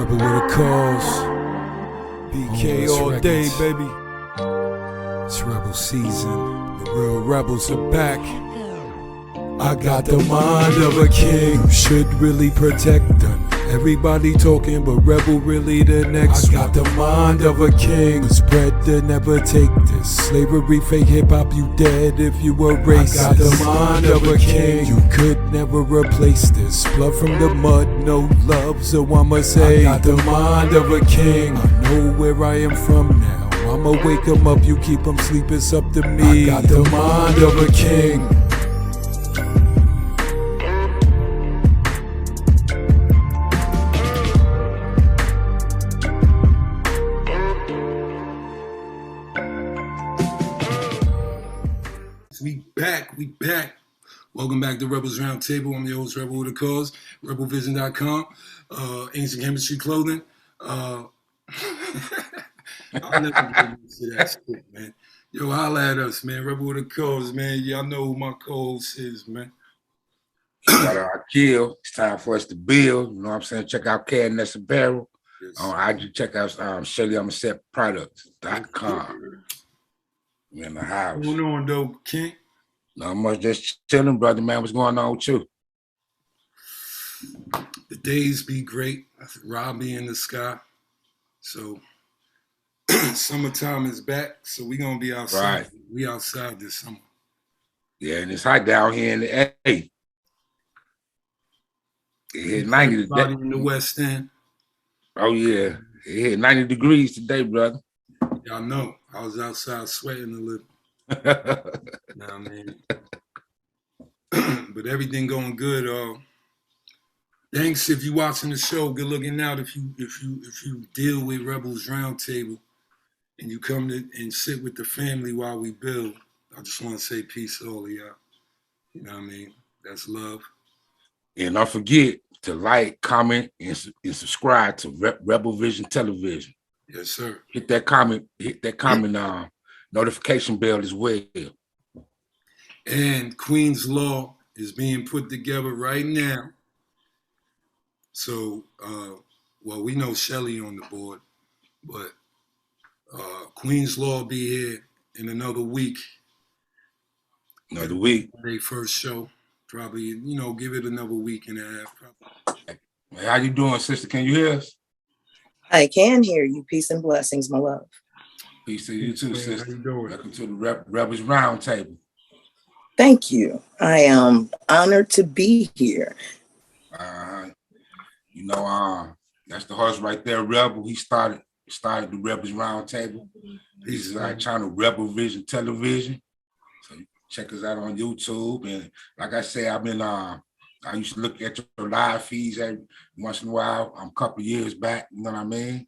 Rebel with a cause. BK all day, baby. It's Rebel season. The real rebels are back. I got the mind of a king. You should really protect them. Everybody talking, but Rebel really the next. I got the mind of a king. It's bred to never take this. Slavery, fake hip-hop, you dead if you were racist. I got the mind of a king. You could never replace this. Blood from the mud, no love, so I'ma say I got the mind of a king. I know where I am from now. I'ma wake 'em up, you keep 'em sleep, it's up to me. I got the mind of a king. We back. Welcome back to Rebels Roundtable. I'm your host, Rebel with a Cause, REBALVISION.com, Ancient Chemistry Clothing. I'll never get used to that shit, man. Yo, holla at us, man. Rebel with a Cause, man. Y'all know who my co-host is, man. Shout out Kill. It's time for us to build. You know what I'm saying? Check out KNS Apparel. Yes. On IG, check out ShellyAmSetProducts.com. We in the house. What's going on, though, King? Not much, just chilling, brother, man. What's going on with you? The days be great. Robbie in the sky. So, summertime is back, so we going to be outside. Right. We outside this summer. Yeah, and it's hot down here in the A. It hit 90 today. In the West End. Oh, yeah. It hit 90 degrees today, brother. Y'all know. I was outside sweating a little. Nah, I mean, but everything going good. Thanks if you watching the show. Good looking out. If you deal with Rebels Roundtable and you come to and sit with the family while we build, I just want to say peace to all of y'all. You know what I mean? That's love. And don't forget to like, comment, and subscribe to Rebel Vision Television. Yes, sir. Hit that comment notification bell as well. And Queen's Law is being put together right now. So, well, we know Shelly on the board, but Queen's Law will be here in another week. Another week. Their first show. Probably, you know, give it another week and a half. Probably. How you doing, sister? Can you hear us? I can hear you. Peace and blessings, my love. Peace to you too, sister. How you doing? Welcome to the Rebels Roundtable. Thank you. I am honored to be here. You know, that's the horse right there, Rebel. He started the Rebels Roundtable. He's channel Rebel Vision Television. So check us out on YouTube. And like I say, I used to look at your live feeds every once in a while. A couple of years back, you know what I mean?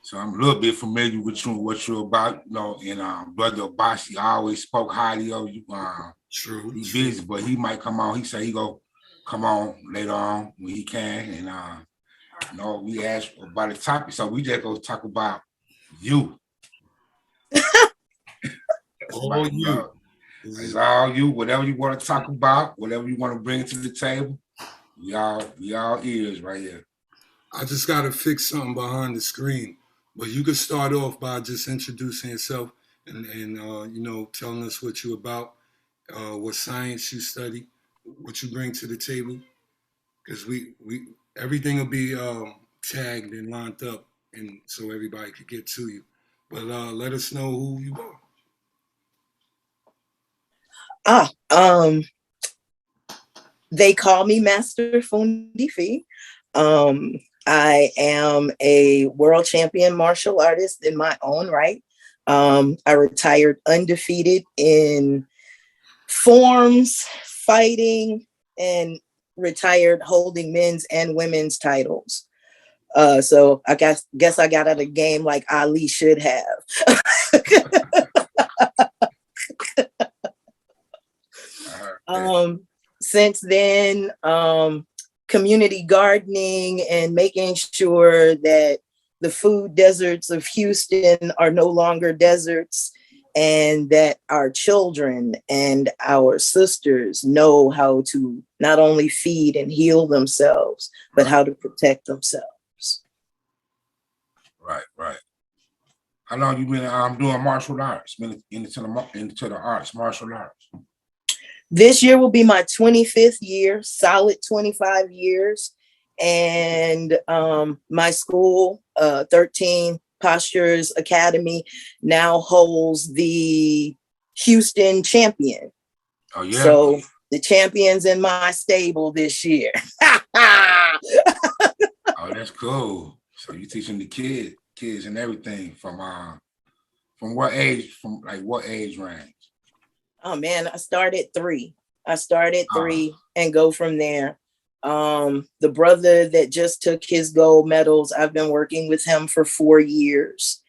So I'm a little bit familiar with you and what you're about, you know. And Brother OBASI always spoke highly of you. True. He's busy, but he might come on. He said he go come on later on when he can. And you know, we asked about the topic, so we just go talk about you. All you. It's all you. Whatever you want to talk about, whatever you want to bring to the table, we all ears right here. I just got to fix something behind the screen, but you could start off by just introducing yourself and you know, telling us what you're about, what science you study, what you bring to the table, because we everything will be tagged and lined up, and so everybody could get to you. But let us know who you are. They call me Master FUNDI. I am a world champion martial artist in my own right. I retired undefeated in forms, fighting, and retired holding men's and women's titles. So I guess I got out of the game like Ali should have. Since then, community gardening and making sure that the food deserts of Houston are no longer deserts and that our children and our sisters know how to not only feed and heal themselves, but how to protect themselves. Right, right. How long you been doing martial arts? Been into the arts, martial arts? This year will be my 25th year, solid 25 years. And my school, 13 Postures Academy, now holds the Houston champion. Oh, yeah. So the champion's in my stable this year. Oh, that's cool. So you teaching the kids and everything from what age? From like what age range? Oh man, I started 3. And go from there. The brother that just took his gold medals, I've been working with him for 4 years.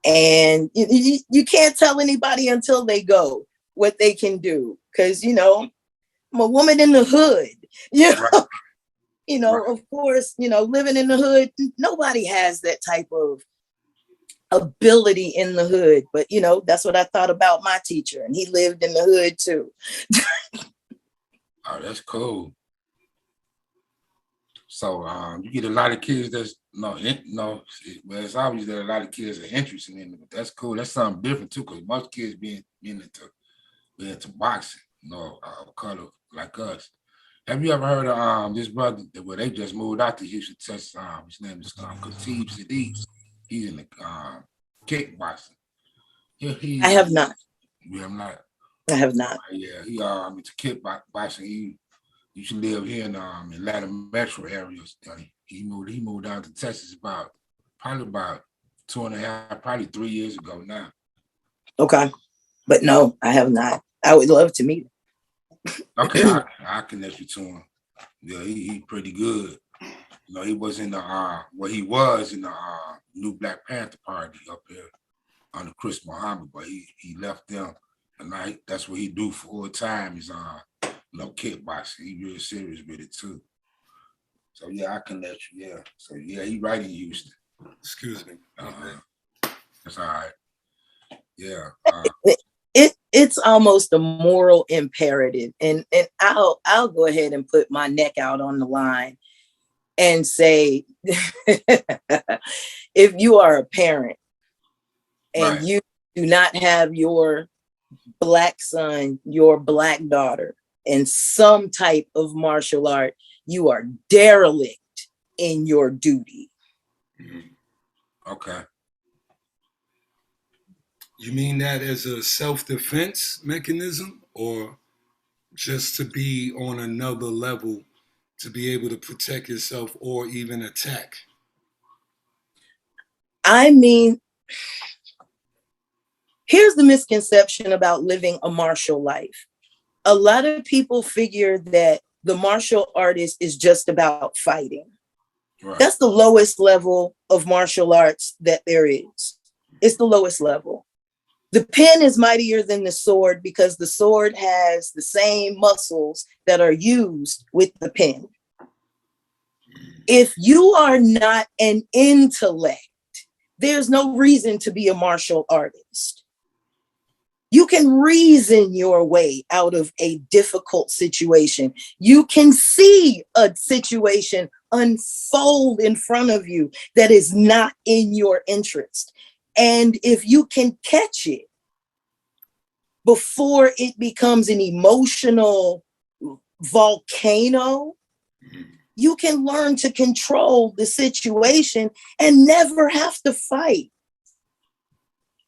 And you can't tell anybody until they go what they can do. Because, you know, I'm a woman in the hood. You know, Right. you know, Right. of course, you know, living in the hood, nobody has that type of ability in the hood. But, you know, that's what I thought about my teacher. And he lived in the hood too. Oh, that's cool. So you get a lot of kids that's well, it's obvious that a lot of kids are interested in it, but that's cool. That's something different too, because most kids being into boxing, you know, color like us. Have you ever heard of this brother where they just moved out to Houston, Texas? His name is Khatib Sadiq. He's in the kickboxing. Yeah, I have not. You have not. I have not. Yeah, he it's kickboxing. He used to live here in Atlanta metro areas. He moved out to Texas probably about 2.5, probably 3 years ago now. Okay. But no, I have not. I would love to meet him. Okay, I connect you to him. Yeah, he pretty good. You know, he was in the he was in the new Black Panther Party up here under Chris Muhammad, but he left them, and that's what he do full time is kickboxing. He real serious with it too. So yeah, I connect you. Yeah. So yeah, he right in Houston. Excuse me. That's all right. Yeah. It's almost a moral imperative, and I'll go ahead and put my neck out on the line and say, if you are a parent and Right. you do not have your Black son, your Black daughter in some type of martial art, you are derelict in your duty. Okay. You mean that as a self-defense mechanism, or just to be on another level to be able to protect yourself or even attack? I mean, here's the misconception about living a martial life. A lot of people figure that the martial artist is just about fighting. Right. That's the lowest level of martial arts that there is. It's the lowest level. The pen is mightier than the sword because the sword has the same muscles that are used with the pen. If you are not an intellect, there's no reason to be a martial artist. You can reason your way out of a difficult situation. You can see a situation unfold in front of you that is not in your interest. And if you can catch it before it becomes an emotional volcano, you can learn to control the situation and never have to fight.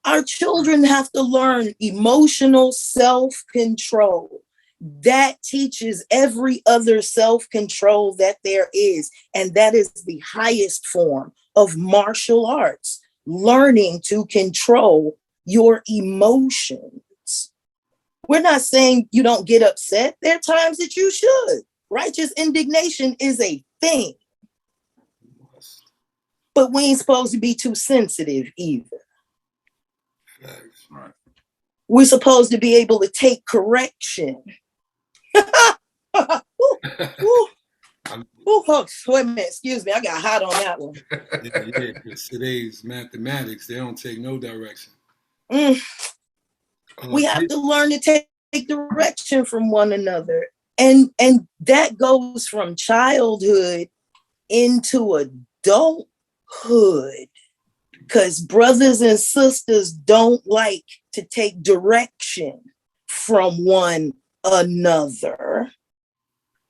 Our children have to learn emotional self-control. That teaches every other self-control that there is. And that is the highest form of martial arts, learning to control your emotions. We're not saying you don't get upset. There are times that you should. Righteous indignation is a thing. But we ain't supposed to be too sensitive either. Right. We're supposed to be able to take correction. Wait a minute, excuse me, I got hot on that one. Yeah, because today's mathematics, they don't take no direction. We have to learn to take direction from one another. And that goes from childhood into adulthood, because brothers and sisters don't like to take direction from one another.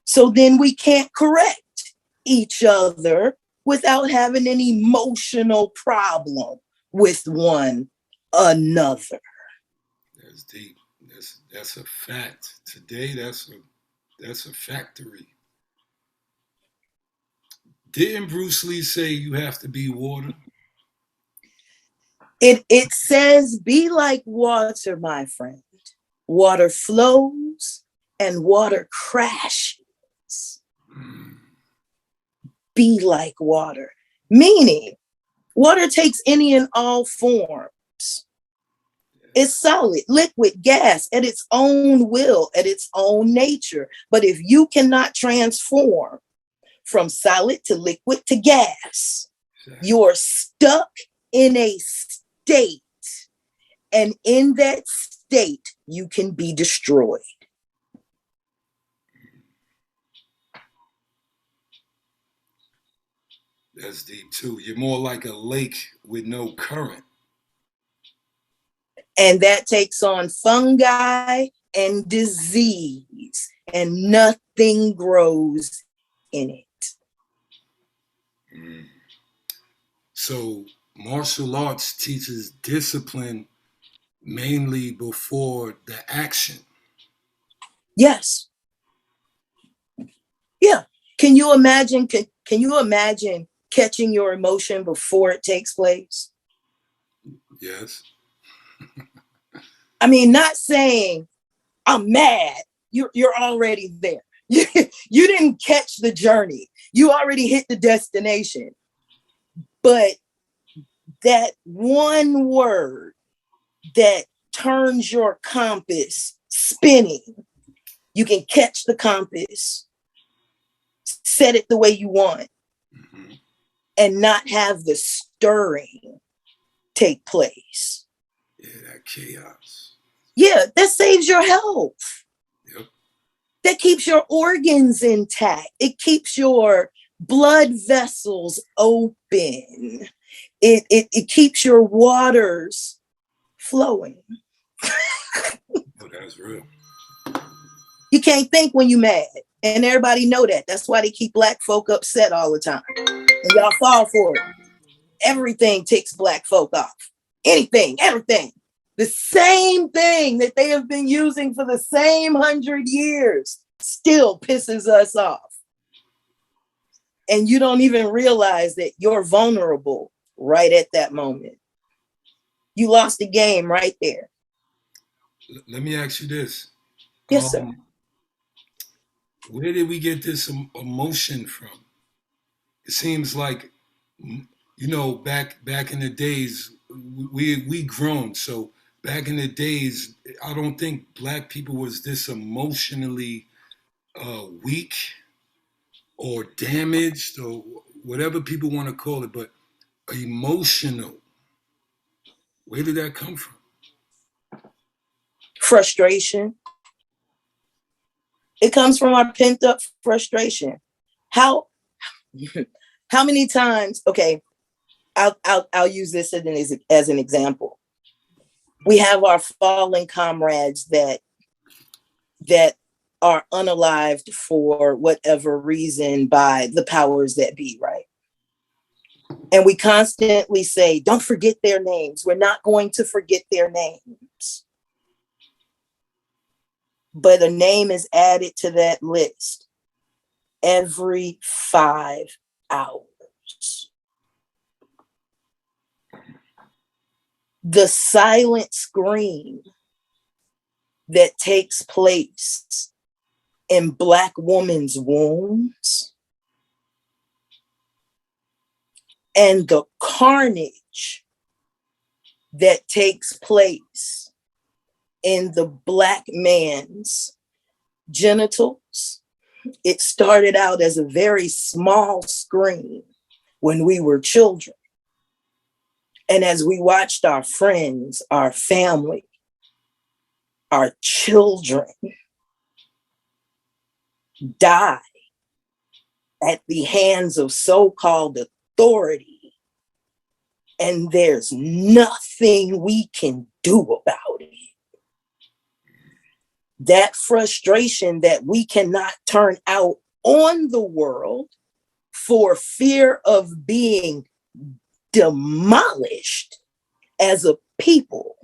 So then we can't correct each other without having an emotional problem with one another. That's deep. That's a fact. Today, that's a factory. Didn't Bruce Lee say you have to be water? It says, be like water, my friend. Water flows and water crashes. Be like water. Meaning, water takes any and all forms. It's solid, liquid, gas at its own will, at its own nature. But if you cannot transform from solid to liquid to gas, you're stuck in a state. And in that state, you can be destroyed. That's deep too. You're more like a lake with no current. And that takes on fungi and disease, and nothing grows in it. So martial arts teaches discipline mainly before the action. Yes. Yeah. Can you imagine? Can you imagine catching your emotion before it takes place? Yes. I mean, not saying I'm mad. You're already there. You didn't catch the journey. You already hit the destination. But that one word that turns your compass spinning, you can catch the compass, set it the way you want, and not have the stirring take place. Yeah, that chaos. Yeah, that saves your health. Yep. That keeps your organs intact. It keeps your blood vessels open. It keeps your waters flowing. Oh, that's real. You can't think when you're mad. And everybody know that. That's why they keep Black folk upset all the time. And y'all fall for it. Everything ticks Black folk off. Anything, everything. The same thing that they have been using for the same 100 years still pisses us off. And you don't even realize that you're vulnerable right at that moment. You lost the game right there. Let me ask you this. Yes, sir. Where did we get this emotion from? It seems like, back in the days, we grown. So back in the days, I don't think Black people was this emotionally weak or damaged or whatever people want to call it, but emotional. Where did that come from? Frustration. It comes from our pent up frustration. How many times? Okay, I'll use this as an example. We have our fallen comrades that are unalived for whatever reason by the powers that be, right? And we constantly say, don't forget their names. We're not going to forget their names. But a name is added to that list every 5 hours. The silent scream that takes place in Black women's wombs and the carnage that takes place in the Black man's genitals. It started out as a very small scream when we were children. And as we watched our friends, our family our children die at the hands of so-called authority, and there's nothing we can do about it. That frustration that we cannot turn out on the world for fear of being demolished as a people,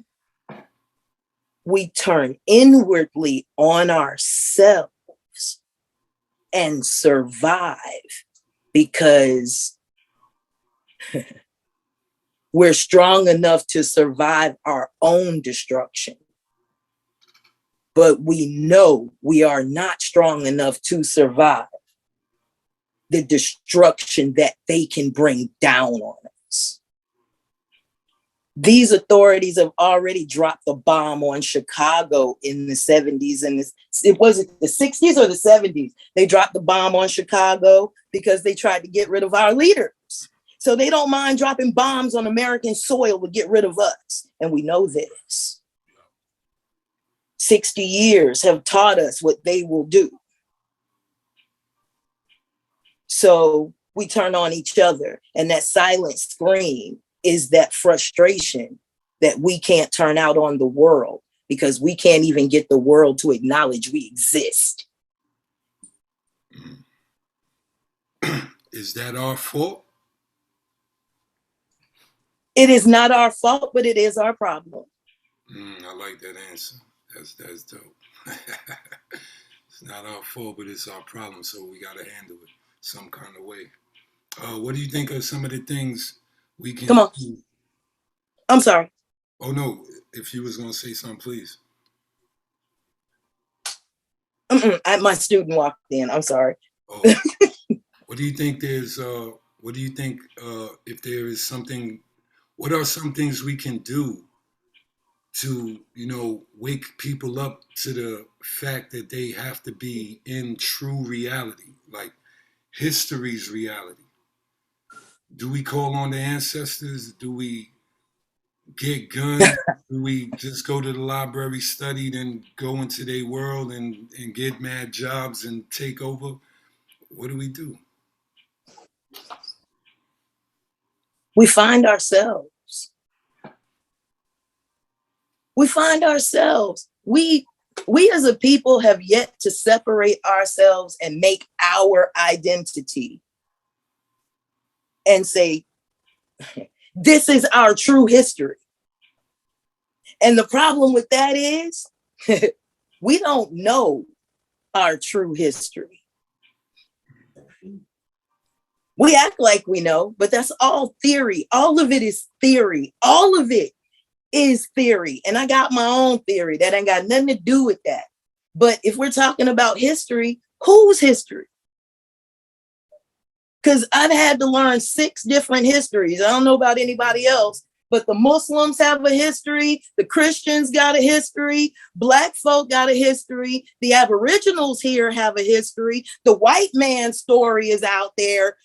we turn inwardly on ourselves and survive because we're strong enough to survive our own destruction. But we know we are not strong enough to survive the destruction that they can bring down on us. These authorities have already dropped the bomb on Chicago in the 70s, and it was the 60s or the 70s. They dropped the bomb on Chicago because they tried to get rid of our leaders. So they don't mind dropping bombs on American soil to get rid of us. And we know this. 60 years have taught us what they will do. So we turn on each other, and that silent scream is that frustration that we can't turn out on the world because we can't even get the world to acknowledge we exist. Is that our fault? It is not our fault, but it is our problem. I like that answer. That's dope. It's not our fault, but it's our problem, so we got to handle it some kind of way. What do you think of some of the things we can Come on. do? I'm sorry. Oh, no. If you was going to say something, please. My student walked in. I'm sorry. Oh. What do you think what do you think if there is something, what are some things we can do to, wake people up to the fact that they have to be in true reality, like history's reality? Do we call on the ancestors? Do we get guns? Do we just go to the library, study, then go into their world and get mad jobs and take over? What do we do? We find ourselves. We find ourselves. We as a people have yet to separate ourselves and make our identity and say, this is our true history. And the problem with that is we don't know our true history. We act like we know, but that's all theory. All of it is theory. All of it is theory. And I got my own theory that ain't got nothing to do with that. But if we're talking about history, whose history? Because I've had to learn 6 different histories. I don't know about anybody else, but the Muslims have a history. The Christians got a history. Black folk got a history. The Aboriginals here have a history. The white man's story is out there.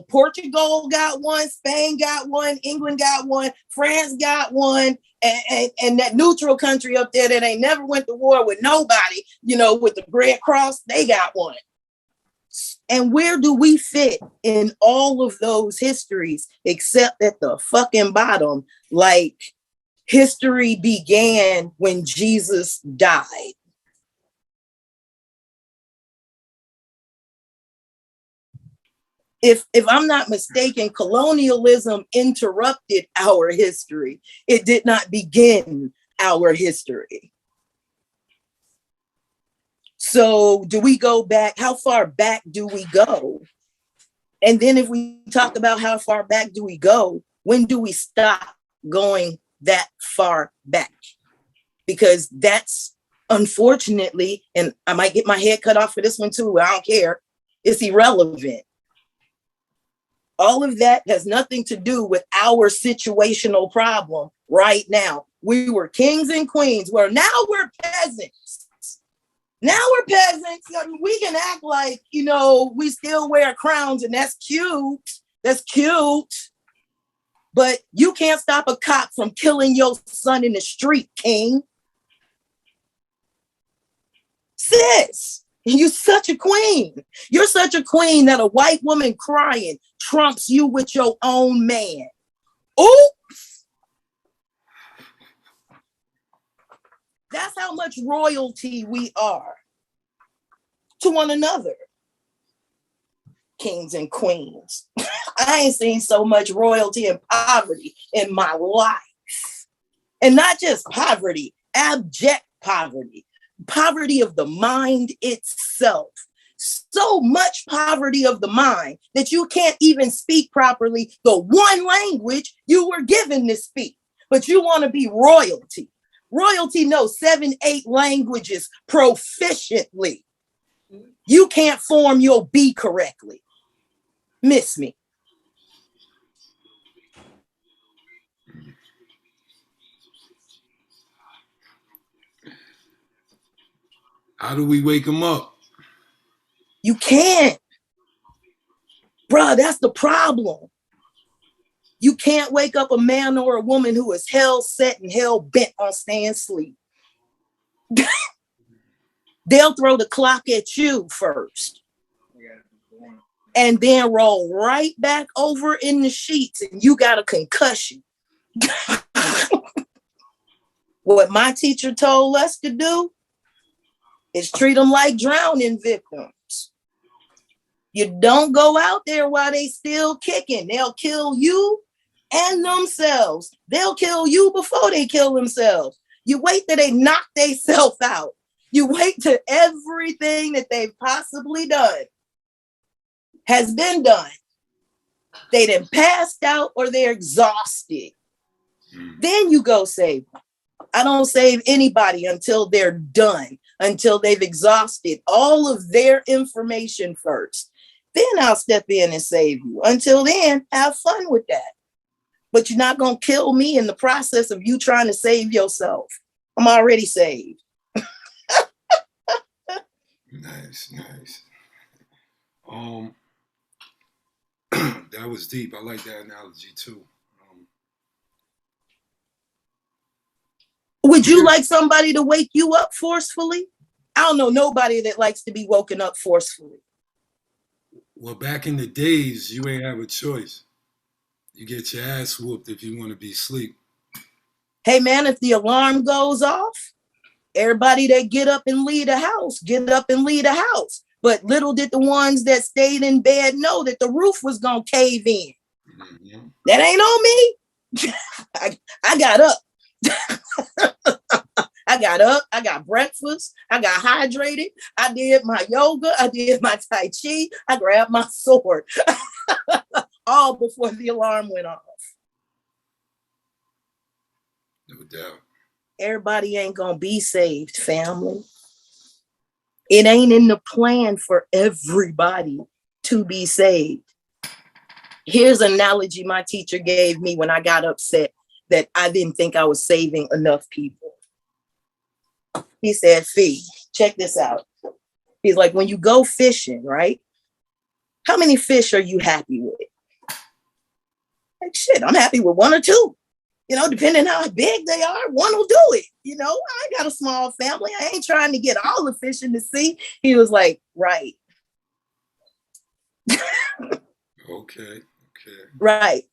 Portugal got one, Spain got one, England got one, France got one, and that neutral country up there that ain't never went to war with nobody, with the Red Cross, they got one. And where do we fit in all of those histories except at the fucking bottom? Like, history began when Jesus died. If I'm not mistaken, colonialism interrupted our history. It did not begin our history. So do we go back? How far back do we go? And then if we talk about how far back do we go, when do we stop going that far back? Because that's unfortunately, and I might get my head cut off for this one too, I don't care, it's irrelevant. All of that has nothing to do with our situational problem right now. We were kings and queens, where now we're peasants. Now we're peasants. We can act like, we still wear crowns, and that's cute. That's cute. But you can't stop a cop from killing your son in the street, king. Sis, you're such a queen. You're such a queen that a white woman crying trumps you with your own man. Oops. That's how much royalty we are to one another. Kings and queens. I ain't seen so much royalty and poverty in my life. And not just poverty, abject poverty. Poverty of the mind itself. So much poverty of the mind that you can't even speak properly the one language you were given to speak. But you want to be royalty. Royalty knows 7, 8 languages proficiently. You can't form your B correctly. Miss me. How do we wake them up? You can't. Bruh, that's the problem. You can't wake up a man or a woman who is hell set and hell bent on staying asleep. They'll throw the clock at you first. And then roll right back over in the sheets and you got a concussion. What my teacher told us to do is treat them like drowning victims. You don't go out there while they still kicking. They'll kill you and themselves. They'll kill you before they kill themselves. You wait till they knock themselves out. You wait till everything that they've possibly done has been done. They done passed out or they're exhausted. Then you go save them. I don't save anybody until they're done, until they've exhausted all of their information first. Then I'll step in and save you. Until then, have fun with that. But you're not going to kill me in the process of you trying to save yourself. I'm already saved. Nice, nice. That was deep. I like that analogy too. Would you like somebody to wake you up forcefully? I don't know nobody that likes to be woken up forcefully. Well, back in the days, you ain't have a choice. You get your ass whooped if you want to be asleep. Hey man, if the alarm goes off, everybody that get up and leave the house, get up and leave the house. But little did the ones that stayed in bed know that the roof was going to cave in. Mm-hmm. That ain't on me. I got up. I got up, I got breakfast, I got hydrated, I did my yoga, I did my Tai Chi, I grabbed my sword. All before the alarm went off. No doubt. Everybody ain't gonna be saved, family. It ain't in the plan for everybody to be saved. Here's an analogy my teacher gave me when I got upset that I didn't think I was saving enough people. He said, Fee, check this out. He's like, when you go fishing, right? How many fish are you happy with? Like, shit, I'm happy with 1 or 2. You know, depending how big they are, 1 will do it. You know, I got a small family. I ain't trying to get all the fish in the sea. He was like, right. Okay. Right.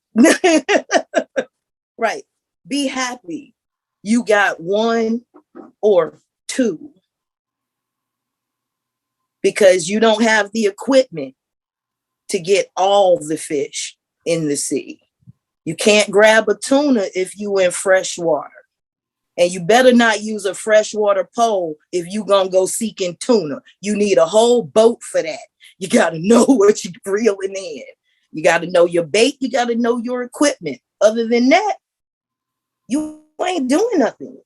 Right. Be happy. You got 1 or 2. Because you don't have the equipment to get all the fish in the sea. You can't grab a tuna if you in fresh water. And you better not use a freshwater pole if you gonna go seeking tuna. You need a whole boat for that. You gotta know what you're reeling in. You gotta know your bait. You gotta know your equipment. Other than that, you ain't doing nothing.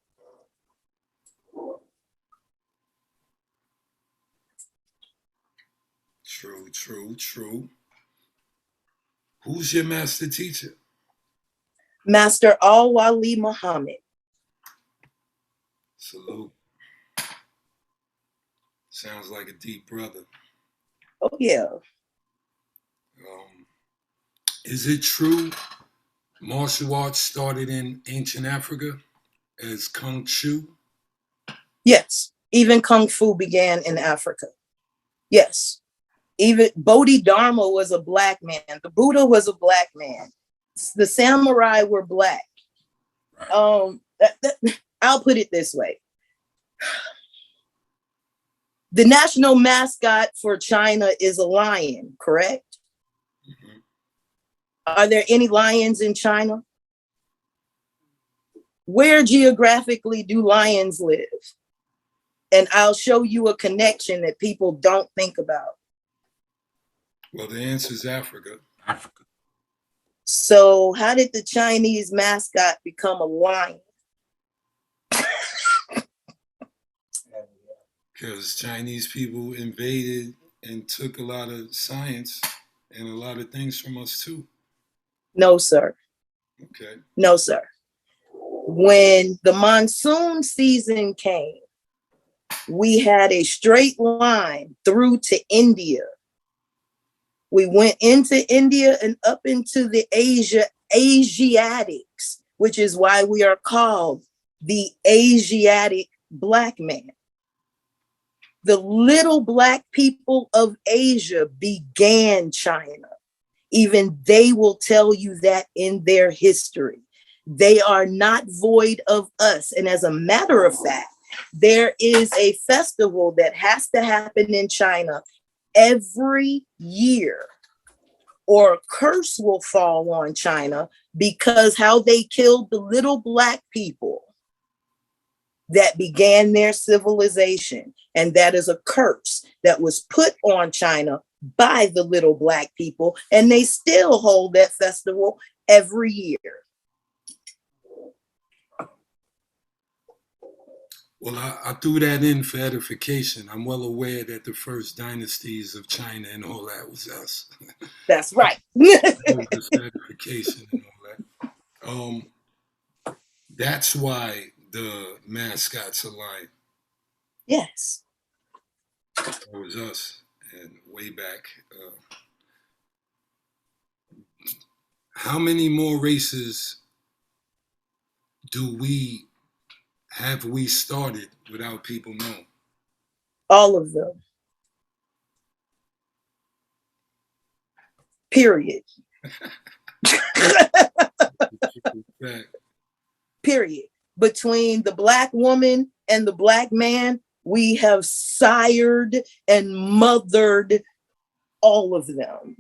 True. Who's your master teacher? Master Al-Wali Muhammad. Salute. Sounds like a deep brother. Oh, yeah. Is it true martial arts started in ancient Africa as Kung Fu? Yes. Even Kung Fu began in Africa. Yes. Even Bodhidharma was a Black man. The Buddha was a Black man. The samurai were Black. I'll put it this way. The national mascot for China is a lion, correct? Mhm. Are there any lions in China? Where geographically do lions live? And I'll show you a connection that people don't think about. Well, the answer is Africa. Africa. So how did the Chinese mascot become a lion? Because Chinese people invaded and took a lot of science and a lot of things from us too. No, sir. Okay. No, sir. When the monsoon season came, we had a straight line through to India. We went into India and up into the Asiatics, which is why we are called the Asiatic Black man. The little Black people of Asia began China. Even they will tell you that in their history. They are not void of us. And as a matter of fact, there is a festival that has to happen in China every year, or a curse will fall on China because how they killed the little Black people that began their civilization. And that is a curse that was put on China by the little Black people. And they still hold that festival every year. Well, I threw that in for edification. I'm well aware that the first dynasties of China and all that was us. That's right. Just edification and all that. That's why the mascot's a lion. Yes. It was us, and way back. How many more races have we started without people knowing? All of them. Period. Period. Between the Black woman and the Black man, we have sired and mothered all of them.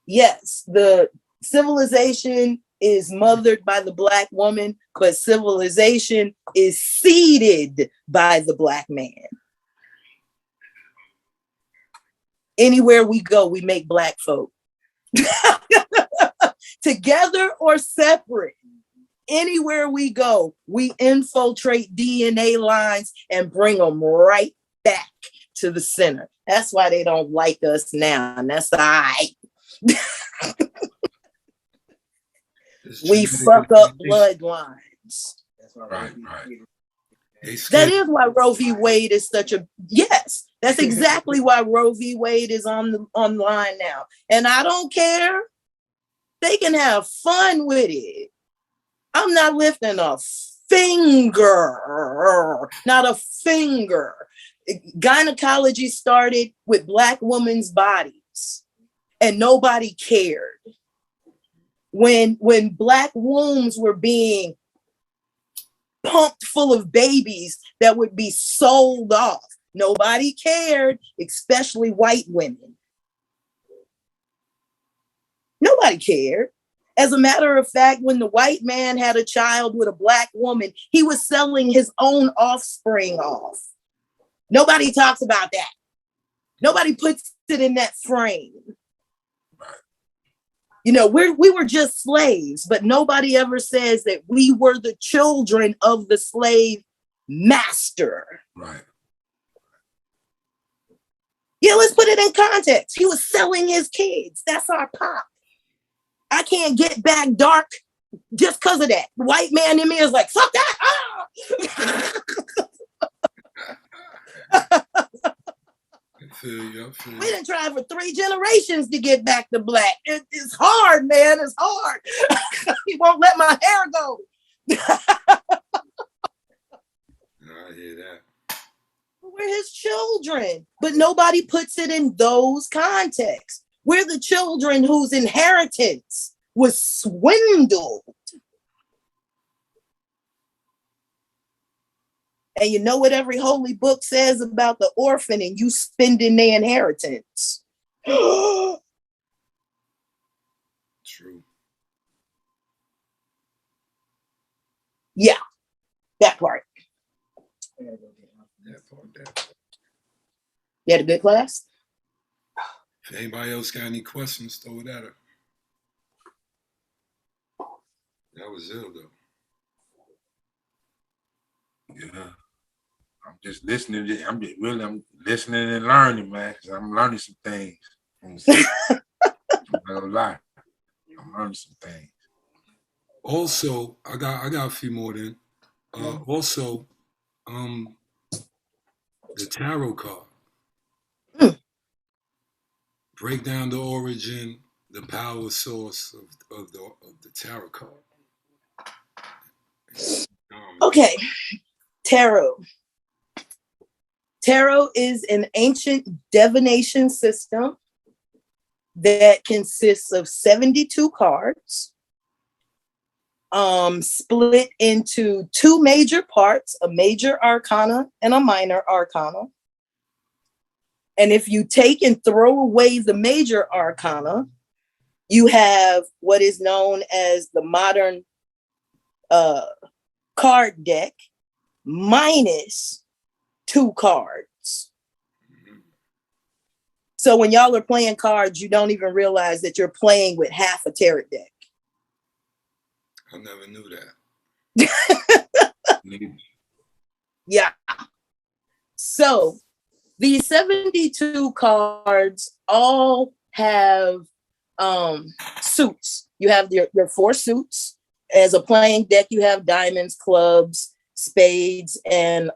Yes, the civilization is mothered by the Black woman, but civilization is seeded by the Black man. Anywhere we go, we make Black folk. Together or separate, anywhere we go, we infiltrate DNA lines and bring them right back to the center. That's why they don't like us now, and that's all right. We fuck up bloodlines. Right. That is why Roe v. Wade is such a, yes, that's exactly why Roe v. Wade is online now. And I don't care. They can have fun with it. I'm not lifting a finger, not a finger. Gynecology started with Black women's bodies and nobody cared. When Black wombs were being pumped full of babies that would be sold off, nobody cared, especially white women. Nobody cared. As a matter of fact, when the white man had a child with a Black woman, he was selling his own offspring off. Nobody talks about that. Nobody puts it in that frame. You know, we were just slaves, but nobody ever says that we were the children of the slave master. Right. Yeah, let's put it in context. He was selling his kids. That's our pop. I can't get back dark just because of that. The white man in me is like, fuck that. Ah! We done tried for 3 generations to get back to Black. It's hard, man. It's hard. He won't let my hair go. hear that. We're his children, but nobody puts it in those contexts. We're the children whose inheritance was swindled. And you know what every holy book says about the orphan and you spending their inheritance. True. Yeah, that part. That part. You had a good class? If anybody else got any questions, throw it at her. That was ill, though. Yeah. I'm just listening. I'm listening and learning, man, because I'm learning some things. I'm not gonna lie. I'm learning some things. Also, I got a few more then. Also, the tarot card. Break down the origin, the power source of the tarot card. Okay, tarot. Tarot is an ancient divination system that consists of 72 cards, split into two major parts, a major arcana and a minor arcana. And if you take and throw away the major arcana, you have what is known as the modern card deck minus 2 cards. So when y'all are playing cards, you don't even realize that you're playing with half a tarot deck. I never knew that. Yeah. So these 72 cards all have suits. You have your 4 suits. As a playing deck, you have diamonds, clubs, spades, and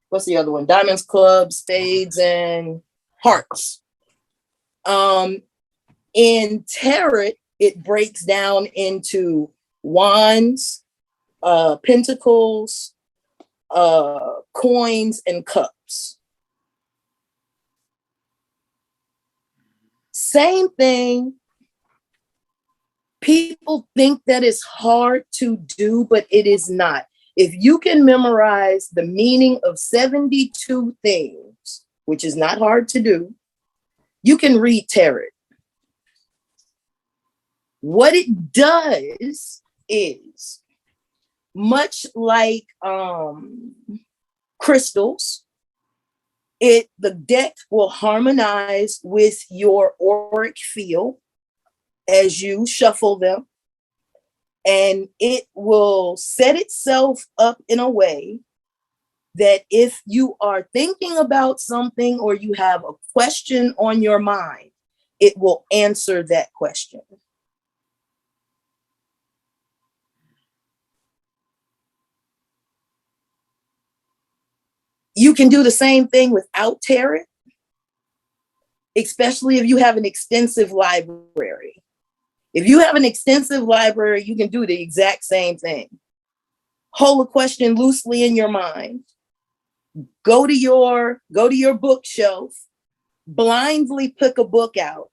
what's the other one? Diamonds, clubs, spades, and hearts. In tarot, it breaks down into wands, pentacles, coins, and cups. Same thing. People think that it's hard to do, but it is not. If you can memorize the meaning of 72 things, which is not hard to do, you can read tarot. What it does is, much like crystals, the deck will harmonize with your auric field as you shuffle them, and it will set itself up in a way that if you are thinking about something or you have a question on your mind, it will answer that question. You can do the same thing without tarot, especially if you have an extensive library. If you have an extensive library, you can do the exact same thing. Hold a question loosely in your mind. Go to your bookshelf, blindly pick a book out,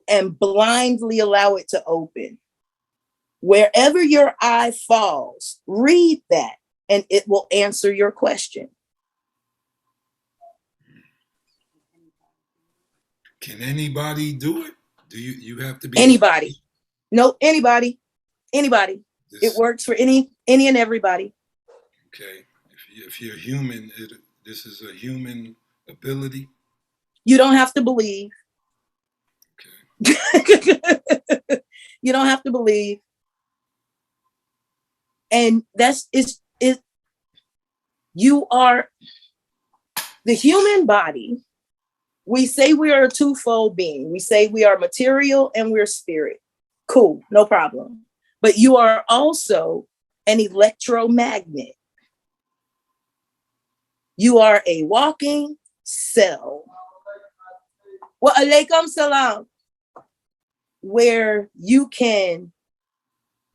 and blindly allow it to open. Wherever your eye falls, read that, and it will answer your question. Can anybody do it? Do you have to be anybody? No, anybody. It works for any and everybody. Okay. If you're human, this is a human ability. You don't have to believe. Okay. You don't have to believe. And you are the human body. We say we are a twofold being. We say we are material and we're spirit. Cool, no problem. But you are also an electromagnet. You are a walking cell. Wa alaikum salam. Where you can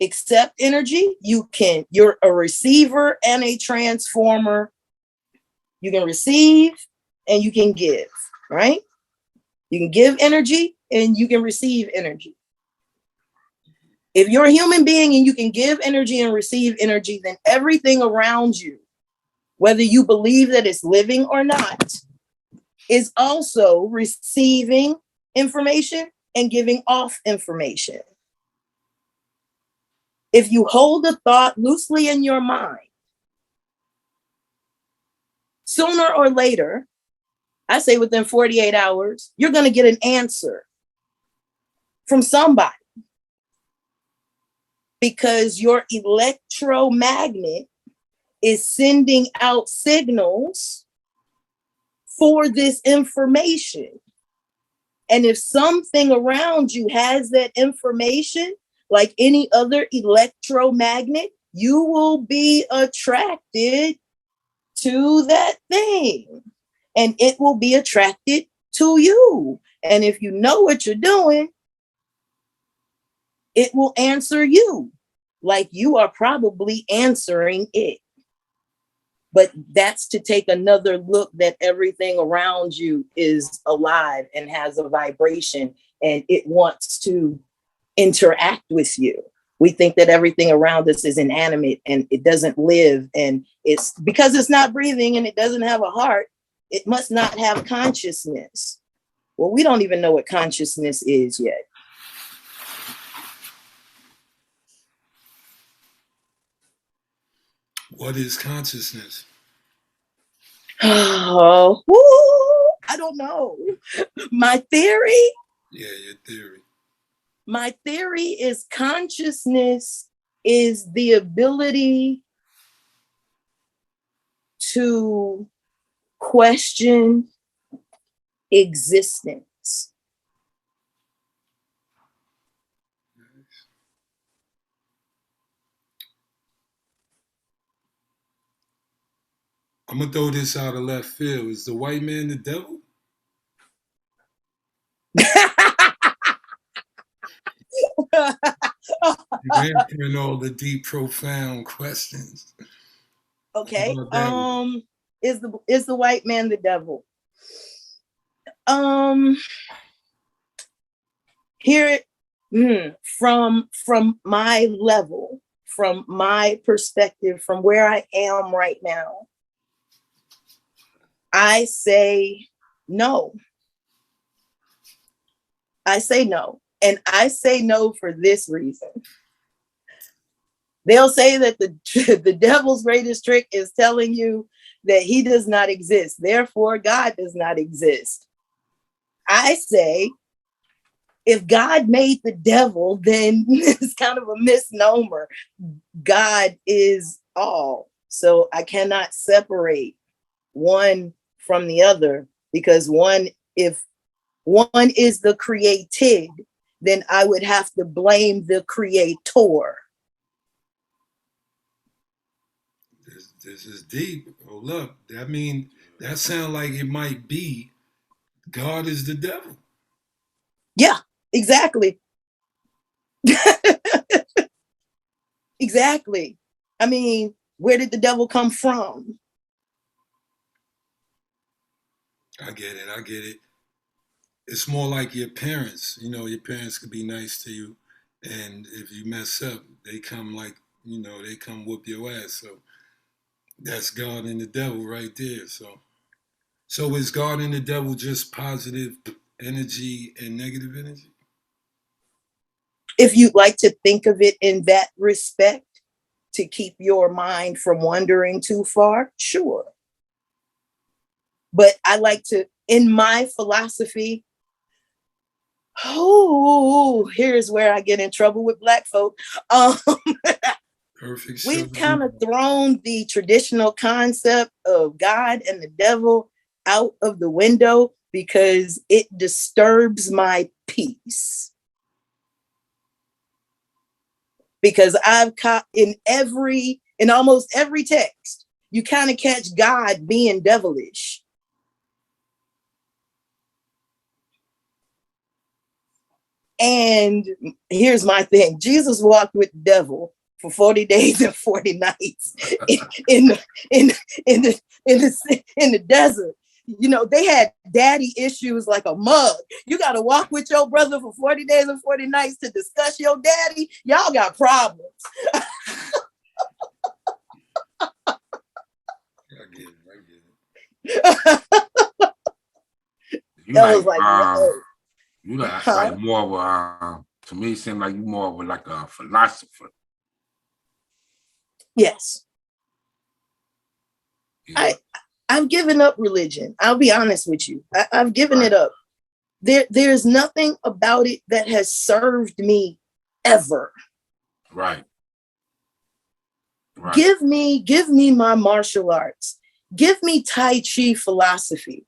accept energy. You're a receiver and a transformer. You can receive and you can give, right? You can give energy and you can receive energy. If you're a human being and you can give energy and receive energy, then everything around you, whether you believe that it's living or not, is also receiving information and giving off information. If you hold a thought loosely in your mind, sooner or later, I say within 48 hours, you're going to get an answer from somebody, because your electromagnet is sending out signals for this information. And if something around you has that information, like any other electromagnet, you will be attracted to that thing, and it will be attracted to you. And if you know what you're doing, it will answer you like you are probably answering it. But that's to take another look that everything around you is alive and has a vibration, and it wants to interact with you. We think that everything around us is inanimate and it doesn't live, and it's because it's not breathing and it doesn't have a heart, it must not have consciousness. Well, we don't even know what consciousness is yet. What is consciousness? Oh, woo, I don't know. My theory? Yeah, your theory. My theory is consciousness is the ability to question existence. I'm gonna throw this out of left field. Is the white man the devil? You're answering all the deep, profound questions. Okay. Is the white man the devil? Here, from my level, from my perspective, from where I am right now, I say no. I say no. And I say no for this reason. They'll say that the devil's greatest trick is telling you that he does not exist. Therefore, God does not exist. I say, if God made the devil, then it's kind of a misnomer. God is all. So I cannot separate one from the other, because if one is the created, then I would have to blame the creator. This is deep. Hold up. That sounds like it might be God is the devil. Yeah, exactly. Exactly. I mean, where did the devil come from? I get it. It's more like your parents. You know, your parents could be nice to you, and if you mess up, they come they come whoop your ass. So that's God and the devil right there. So is God and the devil just positive energy and negative energy? If you'd like to think of it in that respect, to keep your mind from wandering too far, sure. But I like to, in my philosophy, here's where I get in trouble with Black folk. Perfect. We've kind of thrown the traditional concept of God and the devil out of the window because it disturbs my peace. Because I've caught in almost every text, you kind of catch God being devilish. And here's my thing. Jesus walked with the devil for 40 days and 40 nights in the desert. You know, they had daddy issues like a mug. You got to walk with your brother for 40 days and 40 nights to discuss your daddy. Y'all got problems. I get it. You That like, was like, whoa. you like more of a, to me, it seemed like you more of a, like a philosopher. Yes. Yeah. I've given up religion. I'll be honest with you. I've given it up. There's nothing about it that has served me ever. Right. Give me my martial arts. Give me Tai Chi philosophy.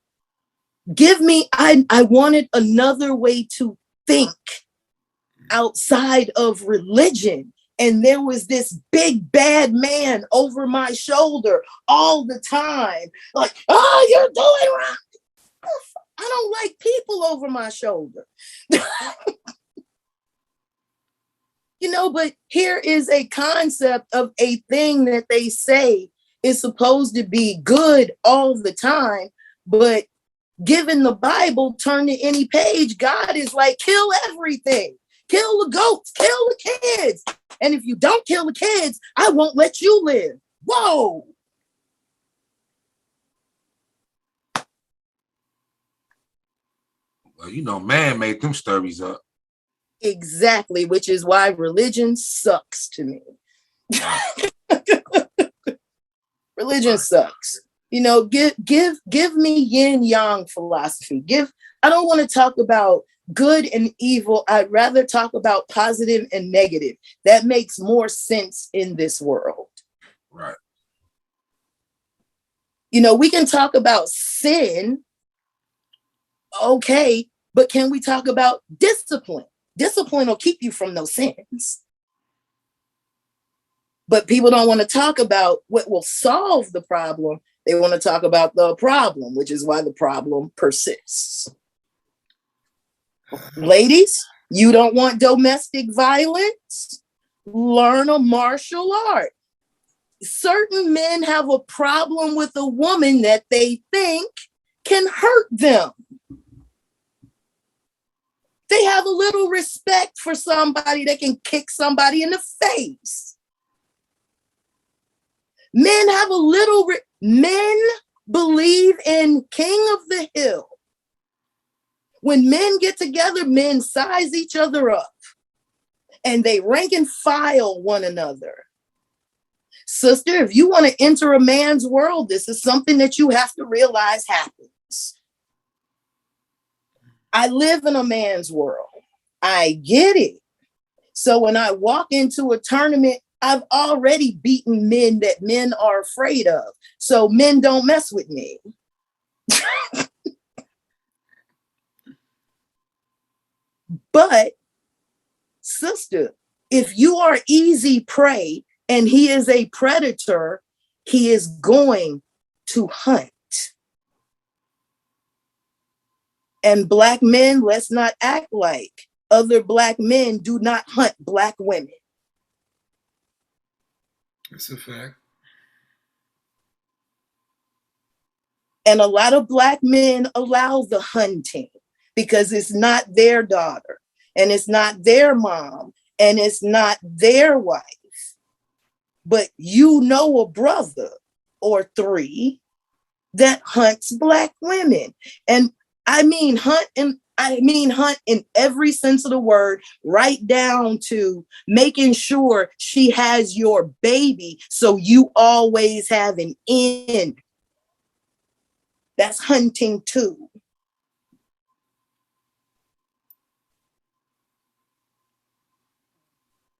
Give me, I wanted another way to think outside of religion. And there was this big bad man over my shoulder all the time. Like, oh, you're doing wrong. I don't like people over my shoulder. You know, but here is a concept of a thing that they say is supposed to be good all the time. But given the Bible, turn to any page, God is like, kill everything. Kill the goats, kill the kids. And if you don't kill the kids, I won't let you live. Whoa. Well, you know, man made them stories up. Exactly, which is why religion sucks to me. Religion sucks. You know, give me yin yang philosophy. I don't want to talk about good and evil. I'd rather talk about positive and negative. That makes more sense in this world. Right. You know, we can talk about sin. Okay, but can we talk about discipline? Discipline will keep you from those sins. But people don't want to talk about what will solve the problem. They want to talk about the problem, which is why the problem persists. Ladies, you don't want domestic violence? Learn a martial art. Certain men have a problem with a woman that they think can hurt them. They have a little respect for somebody that can kick somebody in the face. Men have a little, men believe in King of the Hill. When men get together, men size each other up and they rank and file one another. Sister, if you want to enter a man's world, this is something that you have to realize happens. I live in a man's world. I get it. So when I walk into a tournament, I've already beaten men that men are afraid of. So men don't mess with me. But sister, if you are easy prey and he is a predator, he is going to hunt. And Black men, let's not act like other Black men do not hunt Black women. That's a fact. And a lot of Black men allow the hunting because it's not their daughter and it's not their mom and it's not their wife. But you know a brother or three that hunts Black women. And I mean hunt in every sense of the word, right down to making sure she has your baby so you always have an end. That's hunting too.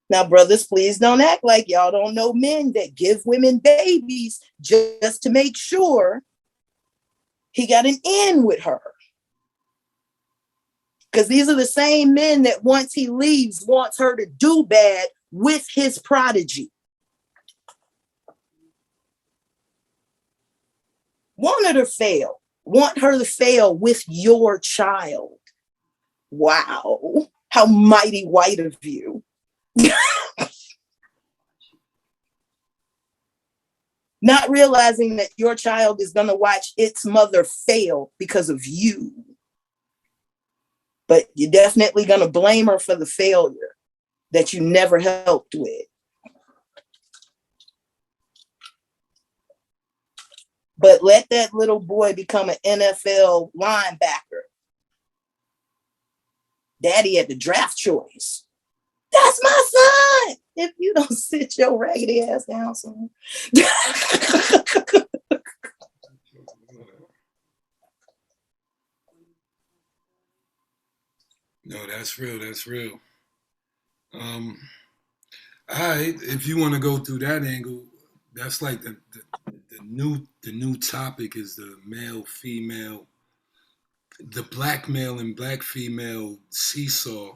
Now, brothers, please don't act like y'all don't know men that give women babies just to make sure he got an end with her. Because these are the same men that once he leaves, wants her to do bad with his prodigy. Want her to fail with your child. Wow. How mighty white of you. Not realizing that your child is going to watch its mother fail because of you. But you're definitely going to blame her for the failure that you never helped with. But let that little boy become an NFL linebacker. Daddy had the draft choice. That's my son. If you don't sit your raggedy ass down, son. No, that's real. That's real. All right, if you want to go through that angle, that's like the new topic is the male female, the black male and black female seesaw.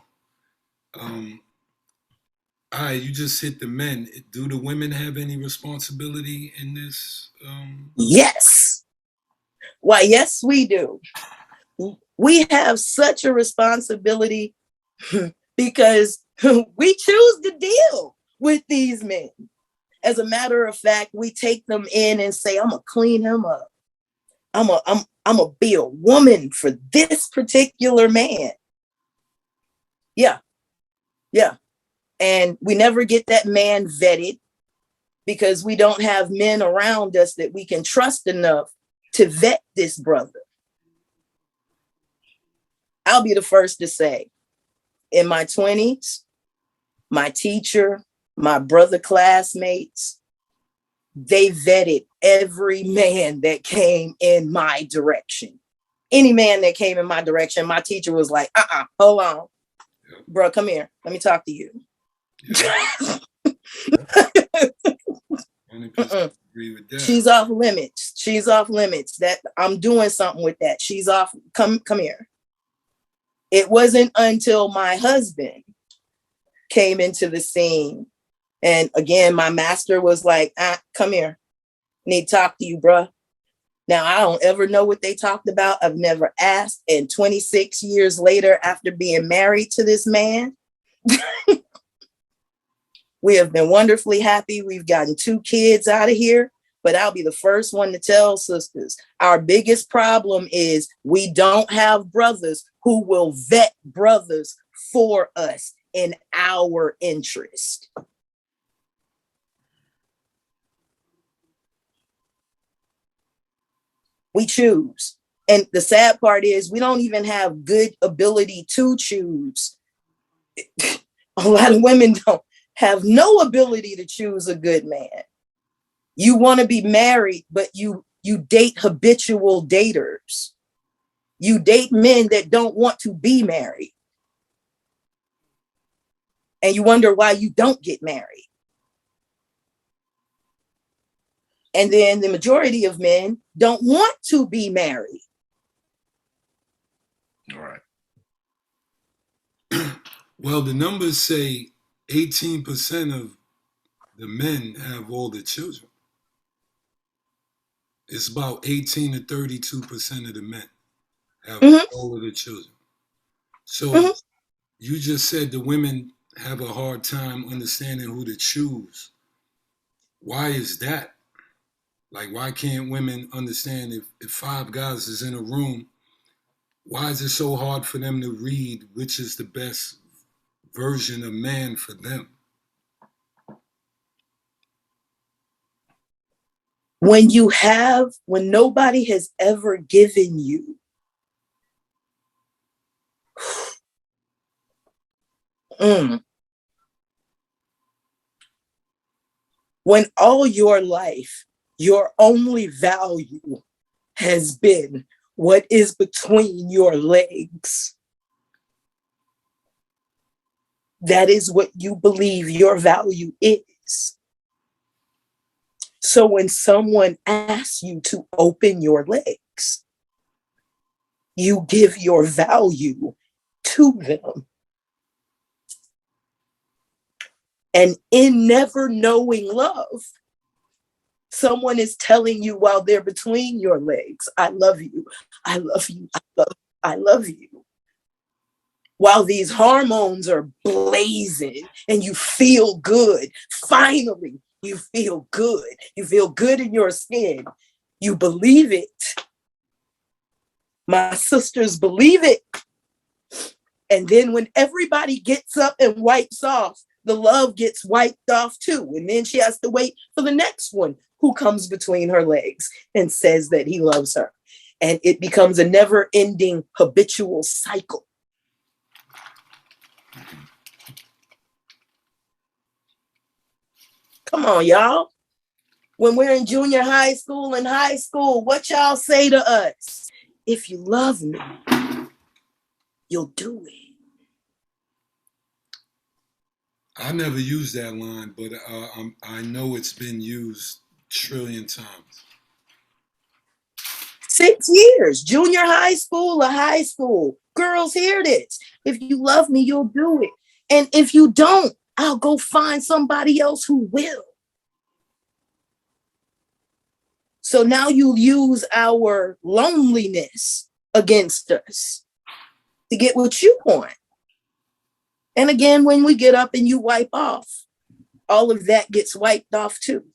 All right, you just hit the men. Do the women have any responsibility in this? Yes. Why, yes, we do. We have such a responsibility because we choose to deal with these men. As a matter of fact, we take them in and say, I'm gonna clean him up. I'm gonna be a woman for this particular man. Yeah. And we never get that man vetted because we don't have men around us that we can trust enough to vet this brother. I'll be the first to say, in my 20s, my teacher, my brother classmates, they vetted every man that came in my direction. Any man that came in my direction, my teacher was like, hold on. Bro, come here. Let me talk to you. Agree with that. She's off limits. She's off limits. That I'm doing something with that. She's off. Come here. It wasn't until my husband came into the scene. And again, my master was like, come here. Need to talk to you, bruh. Now, I don't ever know what they talked about. I've never asked. And 26 years later, after being married to this man, we have been wonderfully happy. We've gotten 2 kids out of here. But I'll be the first one to tell sisters, our biggest problem is we don't have brothers who will vet brothers for us in our interest. We choose. And the sad part is we don't even have good ability to choose. A lot of women don't have no ability to choose a good man. You want to be married, but you date habitual daters. You date men that don't want to be married. And you wonder why you don't get married. And then the majority of men don't want to be married. All right. Well, the numbers say 18% of the men have all the children. It's about 18 to 32% of the men have all of the children. So you just said the women have a hard time understanding who to choose. Why is that? Like, why can't women understand if 5 guys is in a room, why is it so hard for them to read which is the best version of man for them? When nobody has ever given you when all your life, your only value has been what is between your legs. That is what you believe your value is. So when someone asks you to open your legs, you give your value to them. And in never knowing love, someone is telling you while they're between your legs, I love you, I love you, I love you. while these hormones are blazing and you feel good. Finally, you feel good. You feel good in your skin. You believe it. My sisters believe it. And then when everybody gets up and wipes off, the love gets wiped off too. And then she has to wait for the next one who comes between her legs and says that he loves her. And it becomes a never-ending habitual cycle. Come on, y'all. When we're in junior high school and high school, what y'all say to us? If you love me, you'll do it. I never used that line, but I know it's been used a trillion times. 6 years, junior high school or high school. Girls, hear this. If you love me, you'll do it. And if you don't, I'll go find somebody else who will. So now you use our loneliness against us to get what you want. And again, when we get up and you wipe off, all of that gets wiped off too.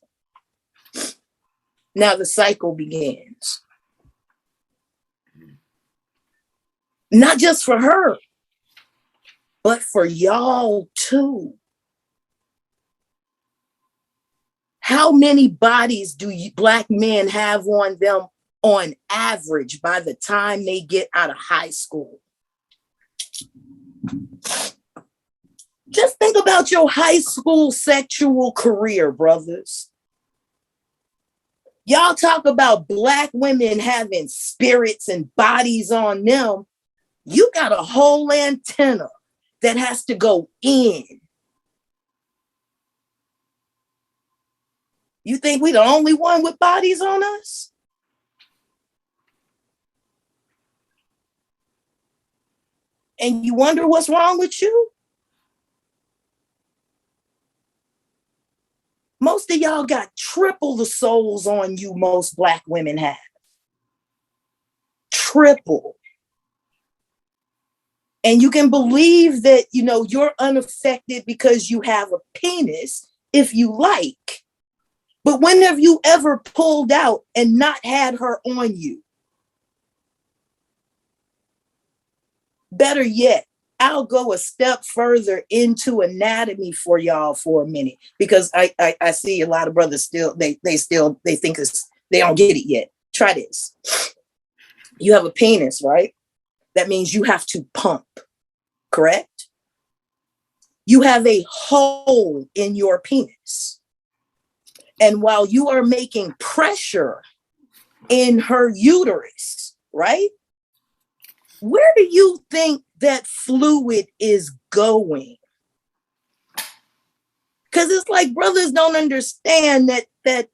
Now the cycle begins. Not just for her, but for y'all too. How many bodies do Black men have on them on average by the time they get out of high school? Just think about your high school sexual career, brothers. Y'all talk about Black women having spirits and bodies on them. You got a whole antenna that has to go in. You think we the only one with bodies on us? And you wonder what's wrong with you? Most of y'all got triple the souls on you most Black women have. Triple. And you can believe that, you know, you're unaffected because you have a penis if you like. But when have you ever pulled out and not had her on you? Better yet, I'll go a step further into anatomy for y'all for a minute, because I see a lot of brothers still, they think they don't get it yet. Try this. You have a penis, right? That means you have to pump, correct? You have a hole in your penis. And while you are making pressure in her uterus, right? Where do you think that fluid is going? Because it's like brothers don't understand that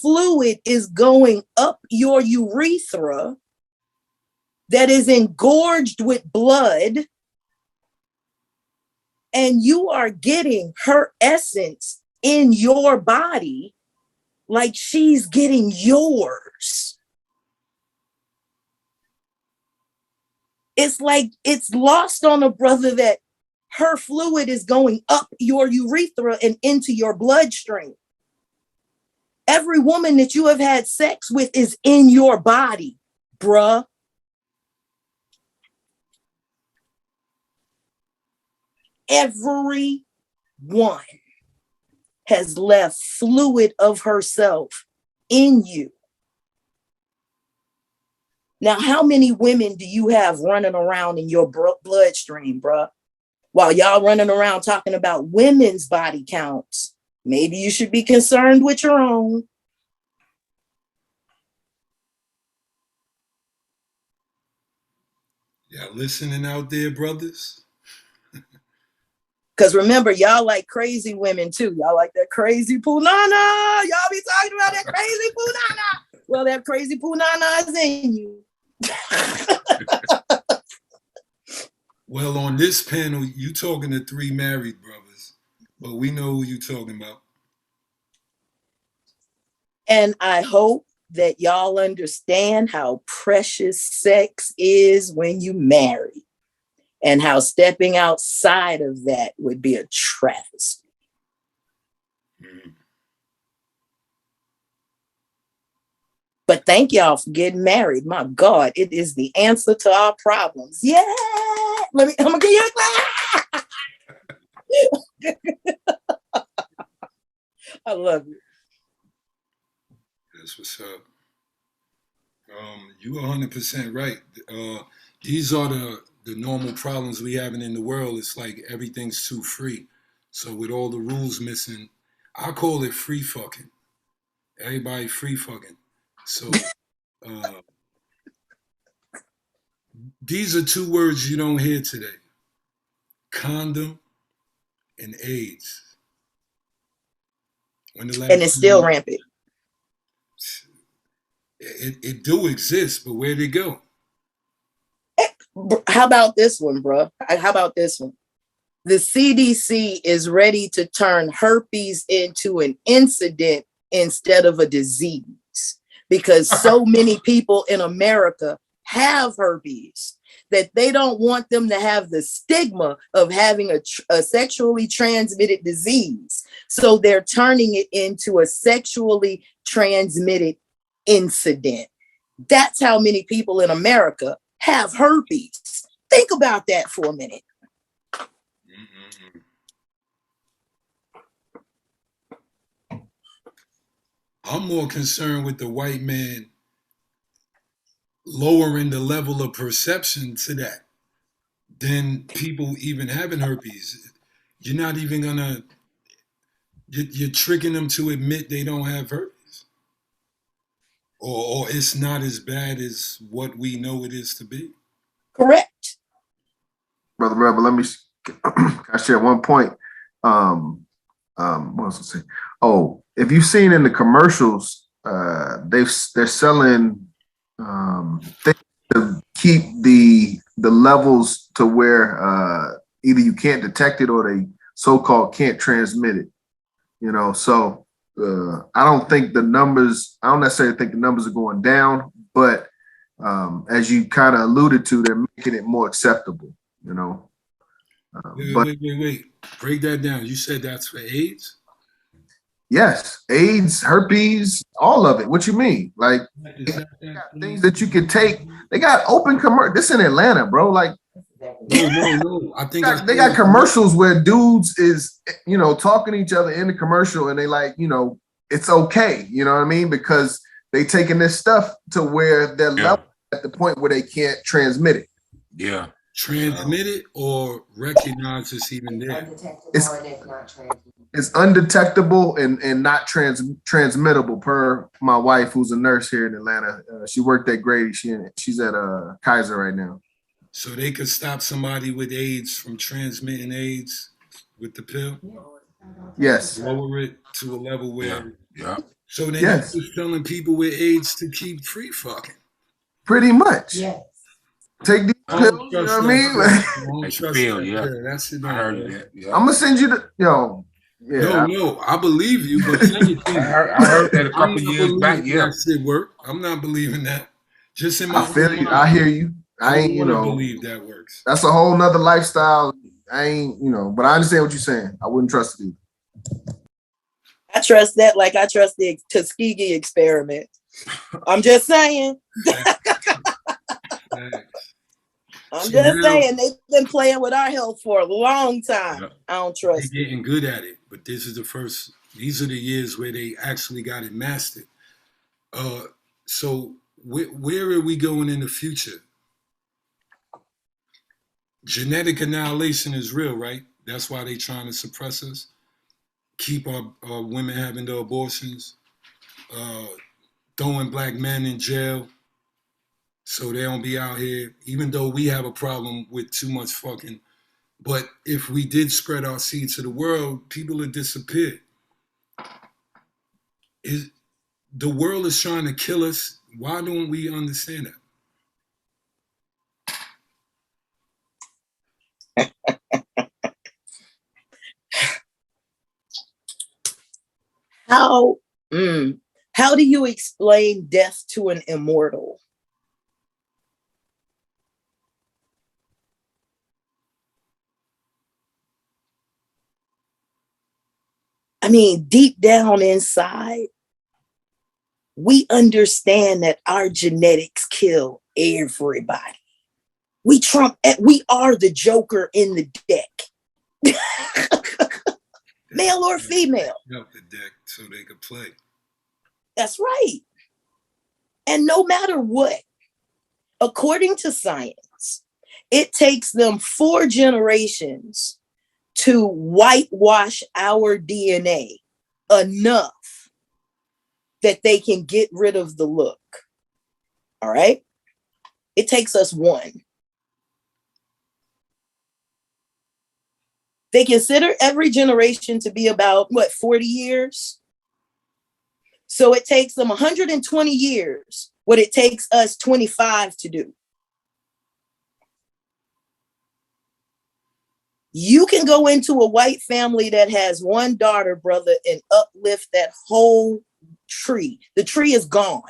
fluid is going up your urethra that is engorged with blood, and you are getting her essence in your body like she's getting yours. It's like it's lost on a brother that her fluid is going up your urethra and into your bloodstream. Every woman that you have had sex with is in your body, bruh. Every one has left fluid of herself in you. Now, how many women do you have running around in your bloodstream, bruh? While y'all running around talking about women's body counts, maybe you should be concerned with your own. Y'all listening out there, brothers? Because remember, y'all like crazy women too. Y'all like that crazy punana. Y'all be talking about that crazy punana. Well, that crazy punana is in you. Well, on this panel, you talking to 3 married brothers, but we know who you talking about. And I hope that y'all understand how precious sex is when you marry. and how stepping outside of that would be a travesty. But thank y'all for getting married. My God, it is the answer to our problems. Yeah. I'm gonna give you a clap. I love it. That's what's up. You 100% right. These are the normal problems we having in the world. It's like everything's too free. So with all the rules missing, I call it free fucking. Everybody free fucking. So these are two words you don't hear today: condom and AIDS. When the last and it's still rampant. It do exist, but where'd it go? How about this one, bro? How about this one? The CDC is ready to turn herpes into an incident instead of a disease because so many people in America have herpes that they don't want them to have the stigma of having a sexually transmitted disease. So they're turning it into a sexually transmitted incident. That's how many people in America have herpes. Think about that for a minute. I'm more concerned with the white man lowering the level of perception to that than people even having herpes. You're not even gonna, you're tricking them to admit they don't have herpes. Or it's not as bad as what we know it is to be. Correct. Brother Rebel, let me I share one point. What else to say? Oh, if you've seen in the commercials, they're selling things to keep the levels to where either you can't detect it or they so-called can't transmit it. You know, so I don't think the numbers, I don't necessarily think the numbers are going down, but as you kind of alluded to, they're making it more acceptable, you know. Wait. Break that down. You said that's for AIDS? Yes, AIDS, herpes, all of it. What you mean? Like, they got things that you can take. They got open commercial. This in Atlanta, bro. Like, no. I think they got commercials where dudes is, you know, talking to each other in the commercial, and they like, you know, it's okay. You know what I mean? Because they taking this stuff to where they're level at the point where they can't transmit it. Yeah. Transmit it or recognize it's even there. It's undetectable and not transmittable, per my wife, who's a nurse here in Atlanta. She worked at Grady. She's at Kaiser right now. So they could stop somebody with AIDS from transmitting AIDS with the pill? Yes. Lower it to a level where... Yeah. So then you're just telling people with AIDS to keep free fucking? Pretty much. Yes. Take these pills, you know what I mean? That's it. I heard that. Yeah. I'm gonna send you the No, I believe you, but send it to me. I heard that a couple years back. Yeah, that shit work. I'm not believing that. Just in my I feel you. I hear you. I ain't, you know, believe that works. That's a whole nother lifestyle. I ain't, you know, but I understand what you're saying. I wouldn't trust it either. I trust that like I trust the Tuskegee experiment. I'm just saying. I'm just saying they've been playing with our health for a long time. Yep. I don't trust. They're getting good at it, but this is the first. These are the years where they actually got it mastered. So where are we going in the future? Genetic annihilation is real, right? That's why they're trying to suppress us, keep our women having the abortions, throwing black men in jail so they don't be out here, even though we have a problem with too much fucking. But if we did spread our seed to the world, people would disappear. The world is trying to kill us. Why don't we understand that? How do you explain death to an immortal? I mean, deep down inside, we understand that our genetics kill everybody. We are the Joker in the deck. Male or female. Help the deck so they could play. That's right. And no matter what, according to science, it takes them 4 generations to whitewash our DNA enough that they can get rid of the look. All right? It takes us 1. They consider every generation to be about, 40 years? So it takes them 120 years, what it takes us 25 to do. You can go into a white family that has 1 daughter, brother, and uplift that whole tree. The tree is gone.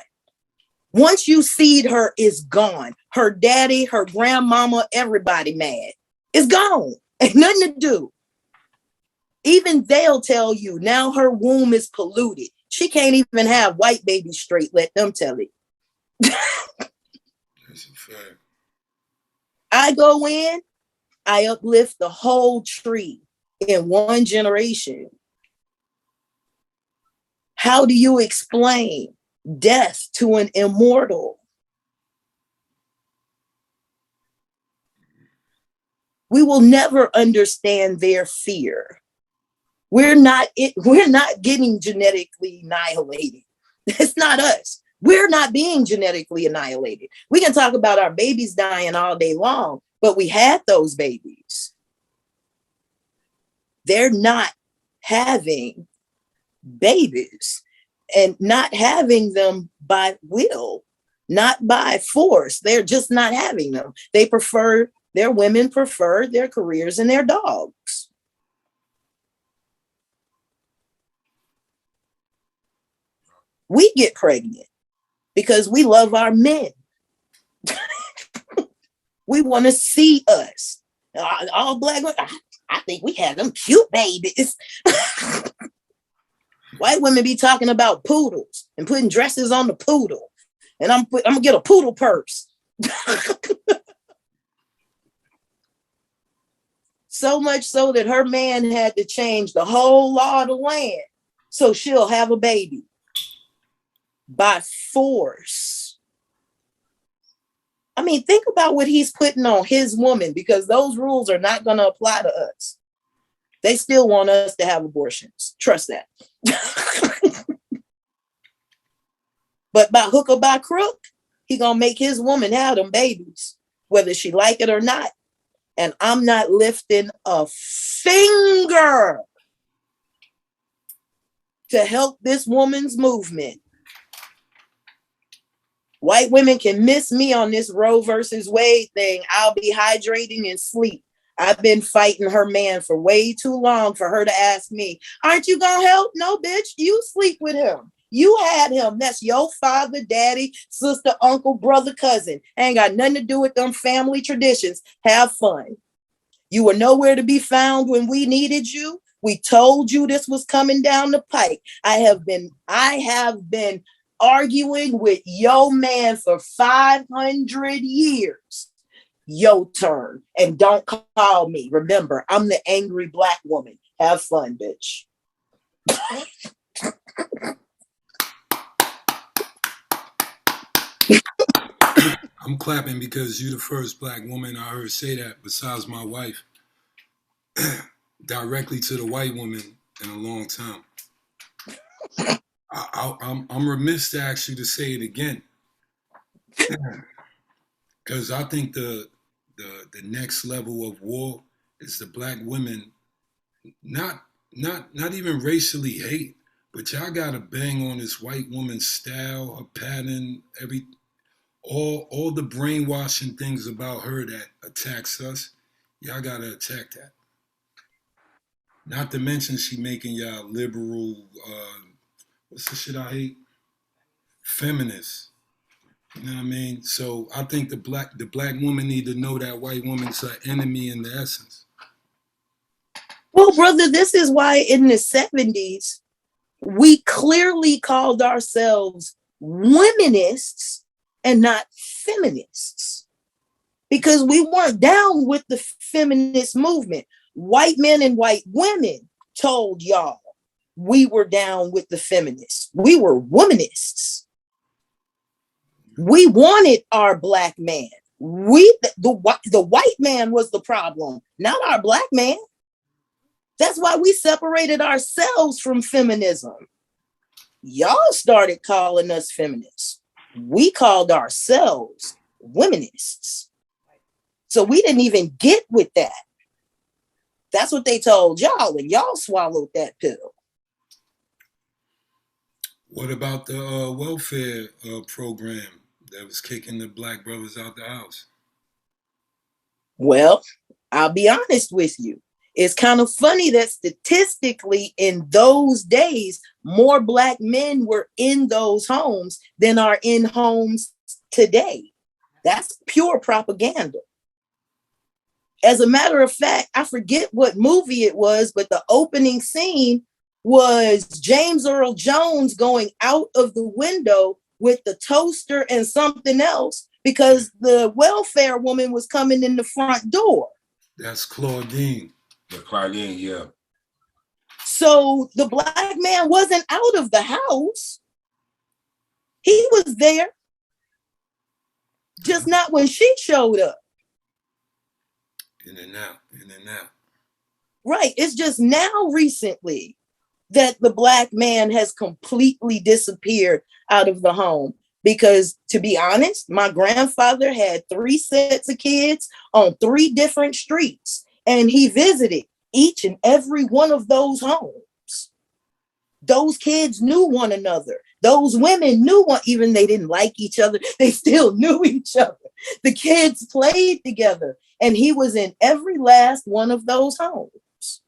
Once you seed her, it's gone. Her daddy, her grandmama, everybody mad. It's gone. Ain't nothing to do. Even they'll tell you now her womb is polluted. She can't even have white babies straight. Let them tell it. That's a fact. I go in, I uplift the whole tree in 1 generation. How do you explain death to an immortal? We will never understand their fear. We're not getting genetically annihilated. It's not us. We're not being genetically annihilated. We can talk about our babies dying all day long, but we had those babies. They're not having babies and not having them by will, not by force. They're just not having them. Their women prefer their careers and their dogs. We get pregnant because we love our men. We want to see us. All black women, I think we had them cute babies. White women be talking about poodles and putting dresses on the poodle. And I'm gonna get a poodle purse. So much so that her man had to change the whole law of the land so she'll have a baby. By force. I mean, think about what he's putting on his woman, because those rules are not going to apply to us. They still want us to have abortions. Trust that. But by hook or by crook, he going to make his woman have them babies, whether she like it or not. And I'm not lifting a finger to help this woman's movement. White women can miss me on this Roe versus Wade thing. I'll be hydrating and sleep. I've been fighting her man for way too long for her to ask me, aren't you gonna help? No, bitch, you sleep with him. You had him. That's your father, daddy, sister, uncle, brother, cousin. Ain't got nothing to do with them family traditions. Have fun. You were nowhere to be found when we needed you. We told you this was coming down the pike. I have been arguing with your man for 500 years. Your turn. And don't call me. Remember, I'm the angry black woman. Have fun, bitch. I'm clapping because you're the first black woman I heard say that, besides my wife, directly to the white woman in a long time. I'm remiss to ask you to say it again, because I think the next level of war is the black women not even racially hate, but y'all gotta bang on this white woman's style, her pattern, all the brainwashing things about her that attacks us. Y'all gotta attack that. Not to mention she making y'all liberal. What's the shit I hate? Feminists. You know what I mean? So I think the black woman need to know that white woman's her enemy in the essence. Well, brother, this is why in the 70s, we clearly called ourselves womanists and not feminists, because we weren't down with the feminist movement. White men and white women told y'all we were down with the feminists. We were womanists. We wanted our black man. The white man was the problem, not our black man. That's why we separated ourselves from feminism. Y'all started calling us feminists. We called ourselves womanists. So we didn't even get with that. That's what they told y'all, and y'all swallowed that pill. What about the welfare program that was kicking the black brothers out the house? Well, I'll be honest with you. It's kind of funny that statistically in those days, more black men were in those homes than are in homes today. That's pure propaganda. As a matter of fact, I forget what movie it was, but the opening scene was James Earl Jones going out of the window with the toaster and something else because the welfare woman was coming in the front door. That's Claudine. The Claudine, yeah. So the black man wasn't out of the house. He was there, just not when she showed up. In and out, in and out. Right. It's just now recently that the black man has completely disappeared out of the home. Because to be honest, my grandfather had 3 sets of kids on 3 different streets, and he visited each and every one of those homes. Those kids knew one another. Those women knew one, even they didn't like each other, they still knew each other. The kids played together, and he was in every last one of those homes.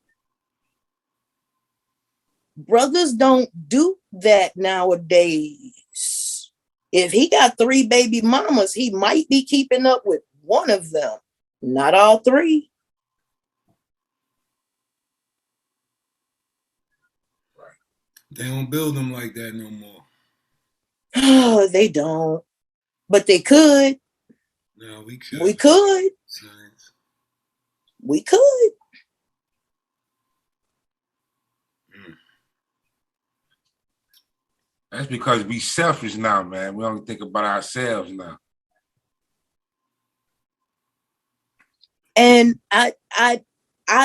Brothers don't do that nowadays. If he got 3 baby mamas, he might be keeping up with one of them, not all 3. They don't build them like that no more. Oh, they don't. But they could. No, we could. We could. Science. We could. That's because we selfish now, man. We only think about ourselves now. And I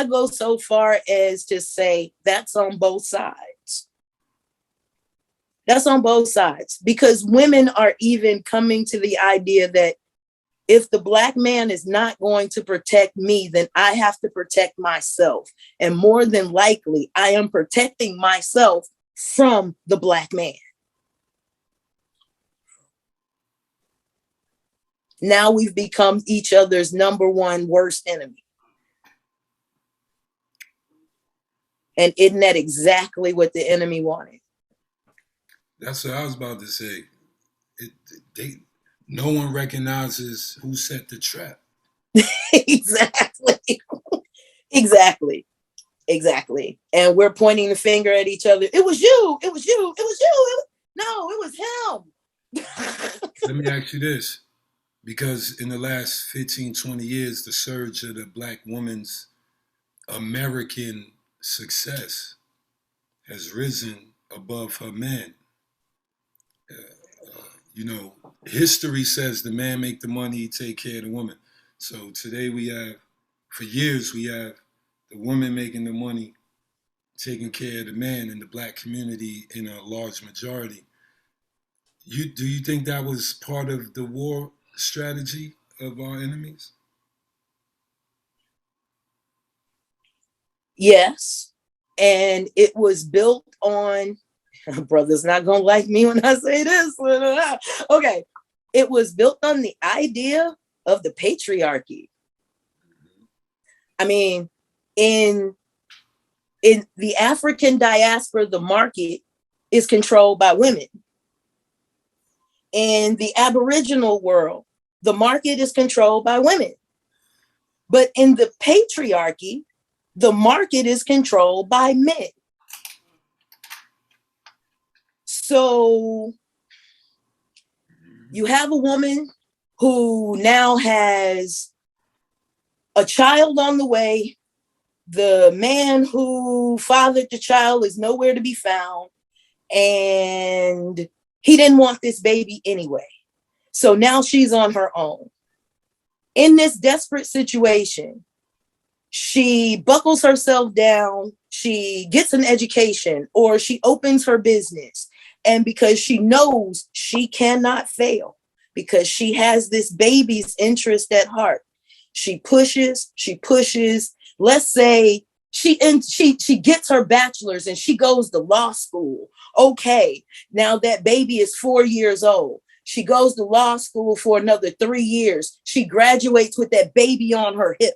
go so far as to say that's on both sides. That's on both sides, because women are even coming to the idea that if the black man is not going to protect me, then I have to protect myself. And more than likely, I am protecting myself from the black man. Now we've become each other's #1 worst enemy. And isn't that exactly what the enemy wanted? That's what I was about to say. No one recognizes who set the trap. Exactly. Exactly. And we're pointing the finger at each other. It was you. It was you. It was you. No, it was him. Let me ask you this. Because in the last 15, 20 years, the surge of the black woman's American success has risen above her man. History says the man make the money, he take care of the woman. So today for years, we have the woman making the money, taking care of the man in the black community in a large majority. Do you think that was part of the war strategy of our enemies? Yes. And it was built on, brother's not going to like me when I say this. Okay. It was built on the idea of the patriarchy. I mean, in the African diaspora, the market is controlled by women. In the Aboriginal world, the market is controlled by women. But in the patriarchy, The market is controlled by men. So you have a woman who now has a child on the way. The man who fathered the child is nowhere to be found. And he didn't want this baby anyway. So now she's on her own. In this desperate situation, she buckles herself down, she gets an education, or she opens her business. And because she knows she cannot fail, because she has this baby's interest at heart, she pushes. Let's say she gets her bachelor's and she goes to law school. Okay, now that baby is 4 years old. She goes to law school for another 3 years. She graduates with that baby on her hip.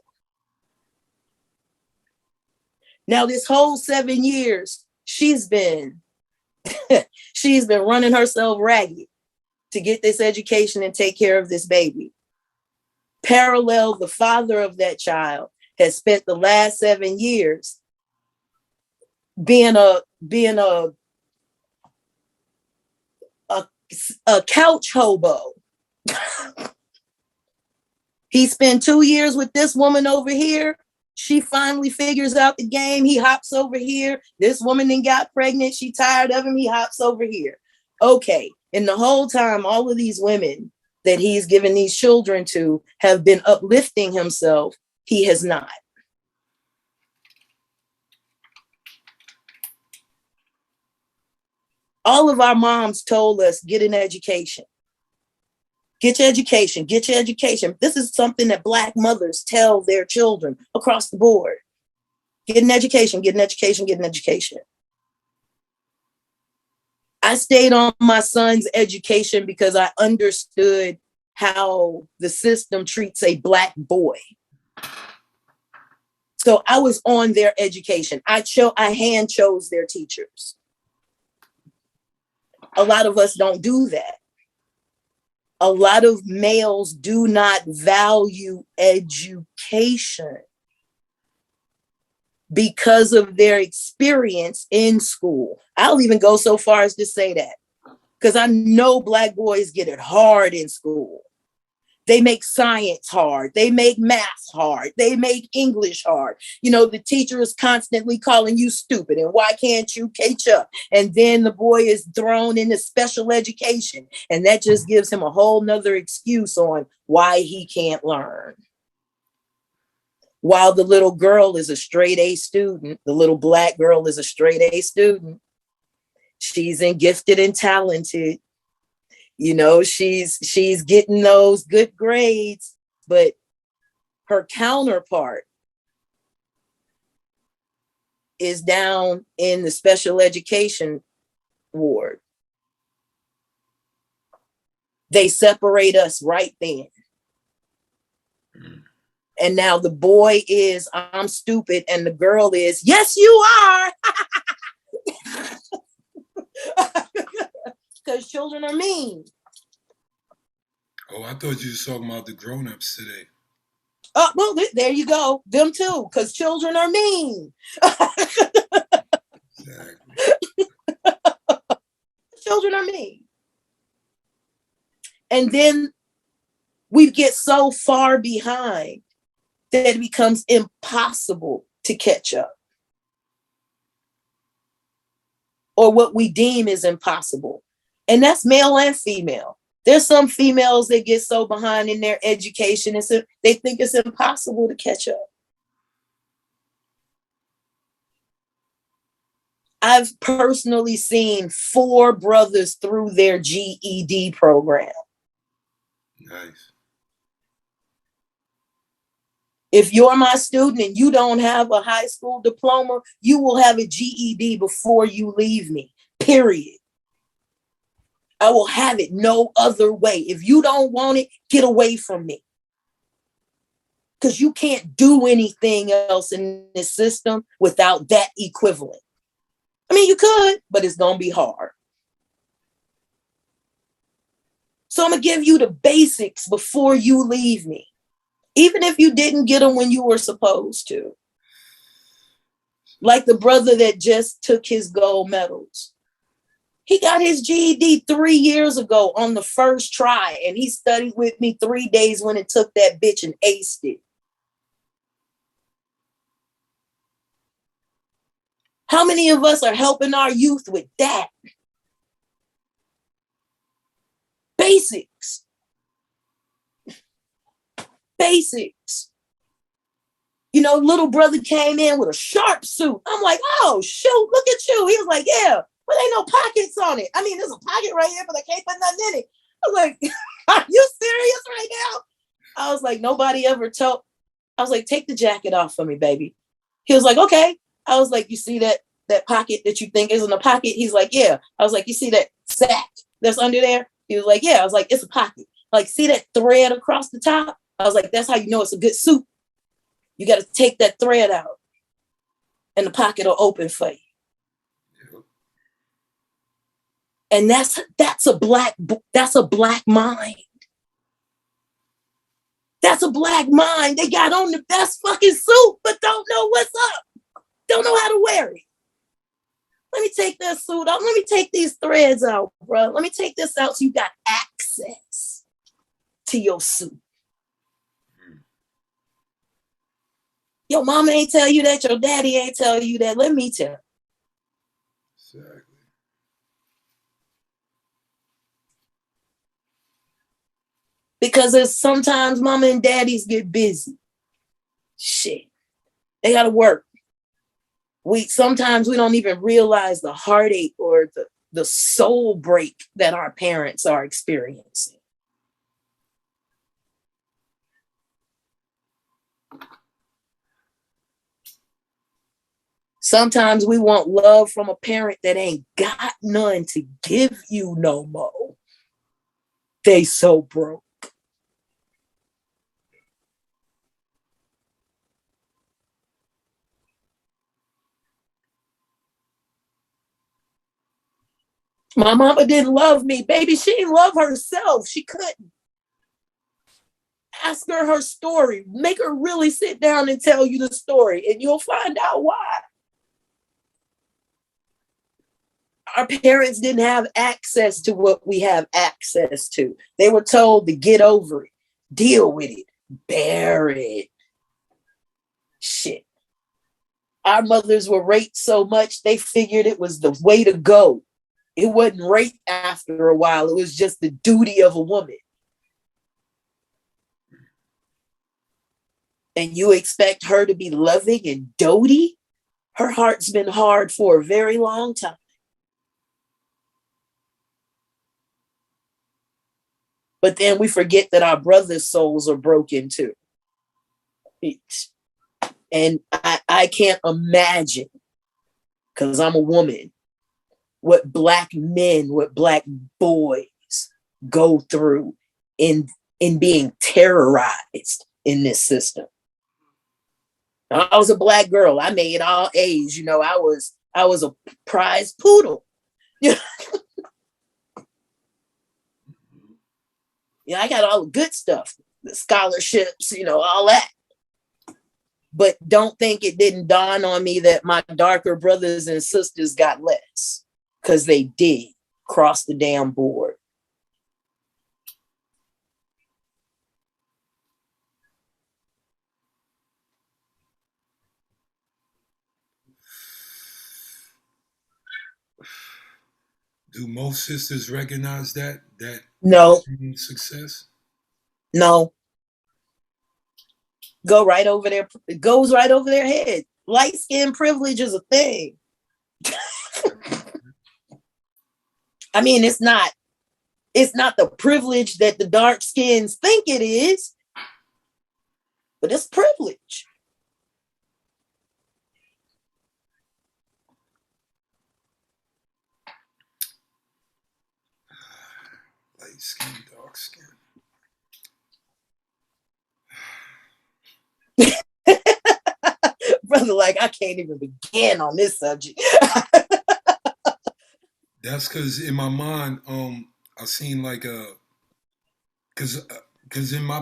Now, this whole 7 years, she's been running herself ragged to get this education and take care of this baby. Parallel, the father of that child has spent the last 7 years being a couch hobo. He spent 2 years with this woman over here. She finally figures out the game. He hops over here. This woman then got pregnant. She tired of him. He hops over here. Okay. And the whole time, all of these women that he's given these children to have been uplifting himself. He has not. All of our moms told us, get an education. Get your education, get your education. This is something that Black mothers tell their children across the board. Get an education, get an education, get an education. I stayed on my son's education because I understood how the system treats a Black boy. So I was on their education. I hand chose their teachers. A lot of us don't do that. A lot of males do not value education because of their experience in school. I'll even go so far as to say that, because I know Black boys get it hard in school. They make science hard. They make math hard. They make English hard. You know, the teacher is constantly calling you stupid and why can't you catch up? And then the boy is thrown into special education. And that just gives him a whole nother excuse on why he can't learn. While the little girl is a straight A student, the little Black girl is a straight A student. She's gifted and talented. You know, she's getting those good grades, but her counterpart is down in the special education ward. They separate us right then. And now the boy is, I'm stupid, and the girl is, yes, you are. Because children are mean. Oh, I thought you were talking about the grown-ups today. Oh, well, there you go. Them too, because children are mean. Exactly. Children are mean. And then we get so far behind that it becomes impossible to catch up. Or what we deem is impossible. And that's male and female. There's some females that get so behind in their education, and so they think it's impossible to catch up. I've personally seen 4 brothers through their GED program. Nice. If you're my student and you don't have a high school diploma, you will have a GED before you leave me, period. I will have it no other way. If you don't want it, get away from me. Because you can't do anything else in this system without that equivalent. I mean, you could, but it's going to be hard. So I'm going to give you the basics before you leave me, even if you didn't get them when you were supposed to. Like the brother that just took his gold medals. He got his GED 3 years ago on the first try, and he studied with me 3 days when it took that bitch and aced it. How many of us are helping our youth with that? Basics. Basics. You know, little brother came in with a sharp suit. I'm like, oh, shoot, look at you. He was like, yeah, but ain't no pockets on it. I mean, there's a pocket right here, but I can't put nothing in it. I was like, are you serious right now? I was like, nobody ever told. I was like, take the jacket off for me, baby. He was like, okay. I was like, you see that pocket that you think isn't a pocket? He's like, yeah. I was like, you see that sack that's under there? He was like, yeah. I was like, it's a pocket. Like, see that thread across the top? I was like, that's how you know it's a good suit. You got to take that thread out and the pocket will open for you. And that's a black mind. That's a black mind. They got on the best fucking suit, but don't know what's up. Don't know how to wear it. Let me take that suit out. Let me take these threads out, bro. Let me take this out so you got access to your suit. Your mama ain't tell you that. Your daddy ain't tell you that. Let me tell you. Exactly. Because there's sometimes mama and daddies get busy. Shit. They gotta work. Sometimes we don't even realize the heartache or the soul break that our parents are experiencing. Sometimes we want love from a parent that ain't got none to give you no more. They so broke. My mama didn't love me. Baby, she didn't love herself. She couldn't. Ask her story. Make her really sit down and tell you the story, and you'll find out why. Our parents didn't have access to what we have access to. They were told to get over it, deal with it, bear it. Shit. Our mothers were raped so much, they figured it was the way to go. It wasn't rape after a while. It was just the duty of a woman. And you expect her to be loving and doty? Her heart's been hard for a very long time. But then we forget that our brothers' souls are broken too. And I can't imagine, because I'm a woman, what Black men, what Black boys go through in being terrorized in this system. I was a Black girl. I made all A's. You know, I was a prize poodle. Yeah, I got all the good stuff, the scholarships, you know, all that. But don't think it didn't dawn on me that my darker brothers and sisters got less, because they did cross the damn board. Do most sisters recognize that No, success? no. It goes right over their head. Light skin privilege is a thing. I mean, it's not the privilege that the dark skins think it is, but it's privilege. Light skin, dark skin. Brother, like, I can't even begin on this subject. That's because in my mind, I seen like because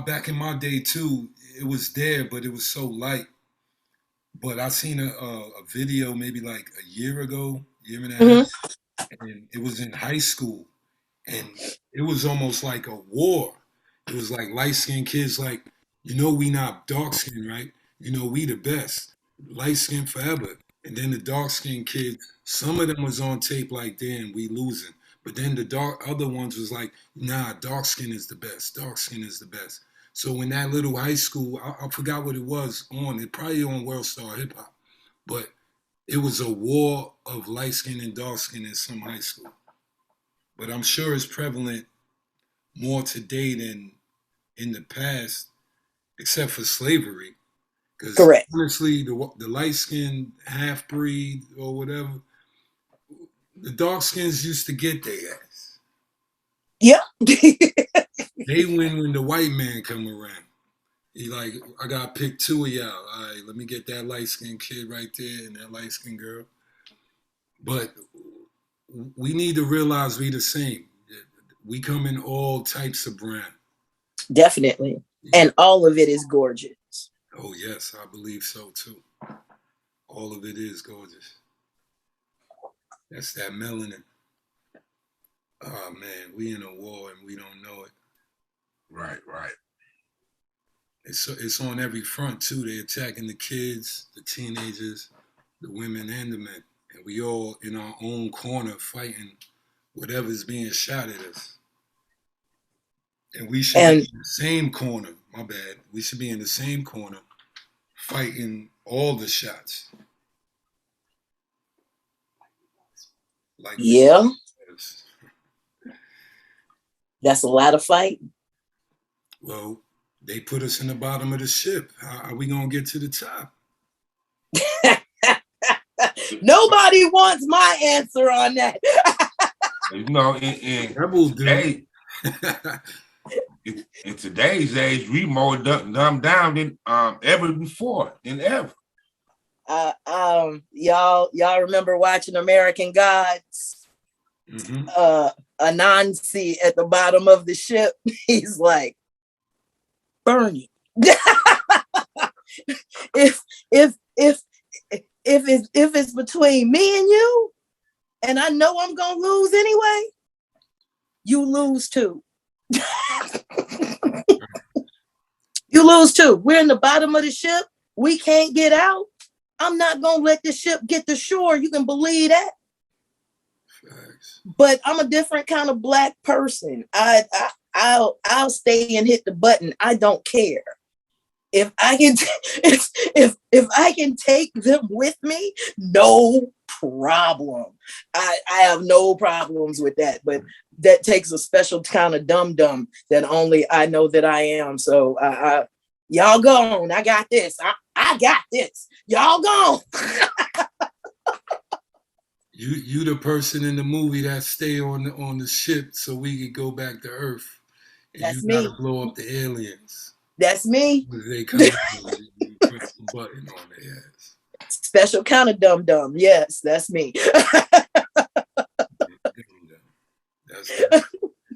back in my day too, it was there, but it was so light but I seen a video maybe like a year ago, year and a Mhm. half, and it was in high school, and it was almost like a war. It was like light skinned kids, like, we not dark skinned, right? We the best, light skinned forever. And then the dark skinned kids, some of them was on tape like, damn, we losing. But then the dark other ones was like, nah, dark skin is the best. Dark skin is the best. So when that little high school, I forgot what it was on. It probably on World Star Hip Hop, but it was a war of light skin and dark skin in some high school. But I'm sure it's prevalent more today than in the past, except for slavery. Because Correct. honestly, the light skinned half breed or whatever, the dark skins used to get their ass. Yeah. They win when the white man come around. He like, I gotta pick two of y'all. All right, let me get that light skinned kid right there and that light skinned girl. But we need to realize we the same. We come in all types of brown. Definitely. And all of it is gorgeous. Oh yes, I believe so too. All of it is gorgeous. That's that melanin. Oh man, we in a war and we don't know it. Right. It's on every front too. They're attacking the kids, the teenagers, the women, and the men. And we all in our own corner fighting whatever's being shot at us. And we should be in the same corner. My bad. We should be in the same corner fighting all the shots. Like, yeah. That's a lot of fighting. Well, they put us in the bottom of the ship. How are we going to get to the top? Nobody wants my answer on that. In Rebels do. In today's age, we more dumbed down than ever before, than ever. Y'all remember watching American Gods? Mm-hmm. Anansi at the bottom of the ship, he's like, Bernie. if it's between me and you, and I know I'm gonna lose anyway, you lose too. You lose too. We're in the bottom of the ship. We can't get out. I'm not gonna let the ship get to shore. You can believe that. Thanks. But I'm a different kind of Black person. I'll stay and hit the button. I don't care. If I can if I can take them with me, no problem. I have no problems with that. But that takes a special kind of dum-dum that only I know that I am. So y'all go on. I got this. I got this. Y'all go on. You the person in the movie that stay on the ship so we could go back to Earth. And That's you gotta blow up the aliens. That's me. They come out, you press the button on their ass. Special kind of dum-dum. Yes, that's me.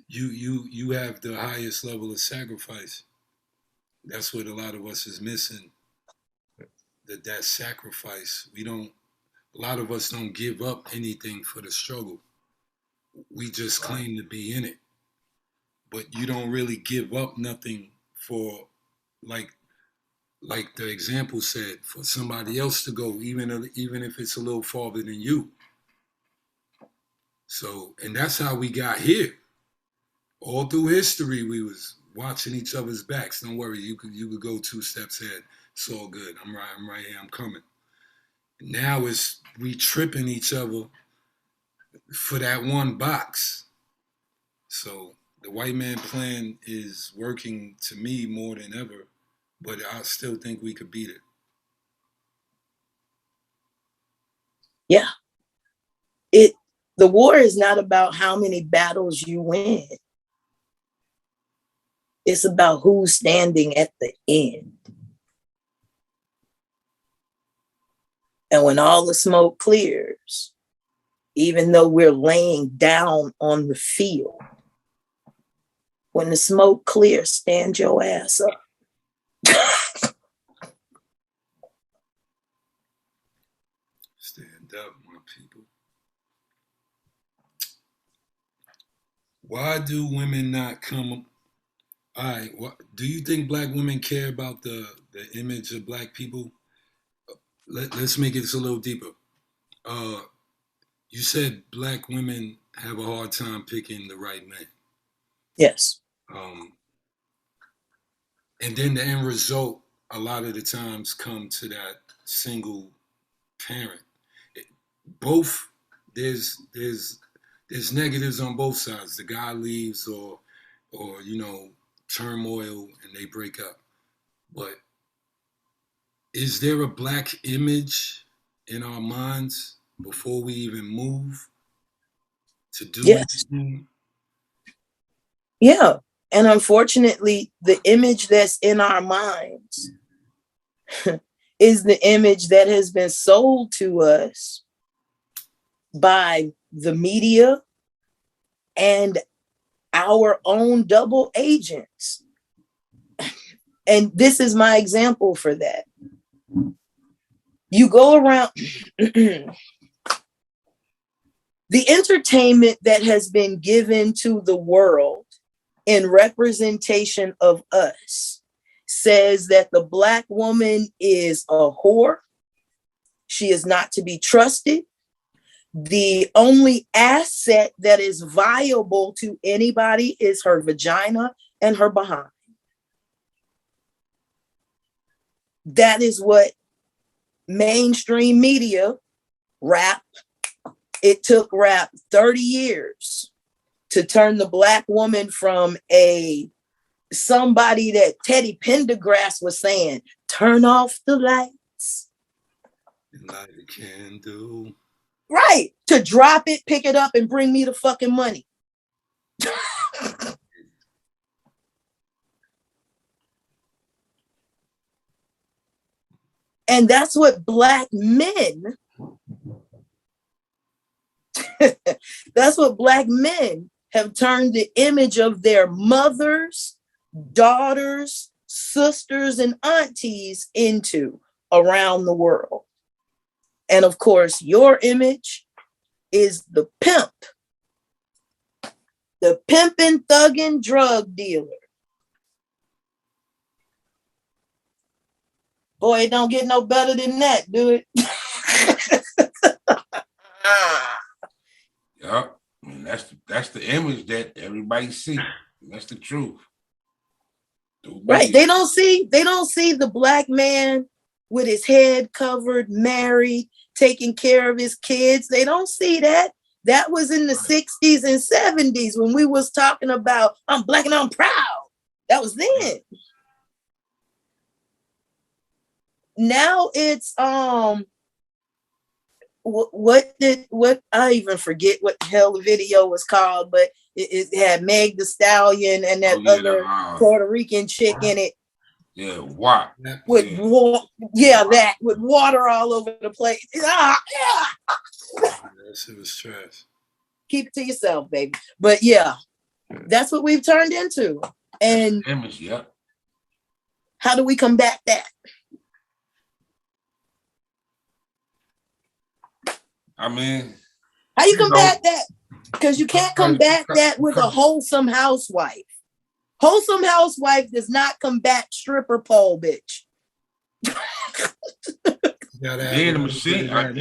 You have the highest level of sacrifice. That's what a lot of us is missing. That sacrifice. A lot of us don't give up anything for the struggle. We just claim to be in it. But you don't really give up nothing for, like the example said, for somebody else to go, even if it's a little farther than you. So, and that's how we got here. All through history, we was watching each other's backs. Don't worry, you could go 2 steps ahead. It's all good. I'm right here. I'm coming. Now we tripping each other for that one box. So the white man plan is working to me more than ever, but I still think we could beat it. Yeah. The war is not about how many battles you win. It's about who's standing at the end. And when all the smoke clears, even though we're laying down on the field, when the smoke clears, stand your ass up. up, my people. Why do women not come? All right, do you think black women care about the image of black people? Let's make it a little deeper. You said black women have a hard time picking the right man. Yes. And then the end result, a lot of the times, come to that single parent. There's negatives on both sides. The guy leaves, or turmoil, and they break up. But is there a black image in our minds before we even move to do anything? Yeah. And unfortunately, the image that's in our minds is the image that has been sold to us by the media and our own double agents. And this is my example for that. You go around, the entertainment that has been given to the world in representation of us says that the black woman is a whore. She is not to be trusted. The only asset that is viable to anybody is her vagina and her behind. That is what mainstream media, rap, it took rap 30 years to turn the black woman from somebody that Teddy Pendergrass was saying, turn off the lights. Light a candle. Right. To drop it, pick it up, and bring me the fucking money. And that's what black men, that's what black men have turned the image of their mothers, daughters, sisters, and aunties into around the world. And of course, your image is the pimp, the pimping, thugging drug dealer. Boy, it don't get no better than that, do it? Yeah, I mean, that's the image that everybody see. That's the truth. Right. They don't see the black man with his head covered, married, taking care of his kids. They don't see that. That was in the 60s and 70s when we was talking about I'm black and I'm proud. That was then. Now it's what I even forget what the hell the video was called, but it had Meg the Stallion and that other Puerto Rican chick in it. Yeah, what? With that with water all over the place. That shit was trash. Keep it to yourself, baby. But yeah, that's what we've turned into. And image, yeah. How do we combat that? I mean, how you combat that? Because you can't combat that with a wholesome housewife. Wholesome housewife does not combat stripper pole, bitch. Then the machine, and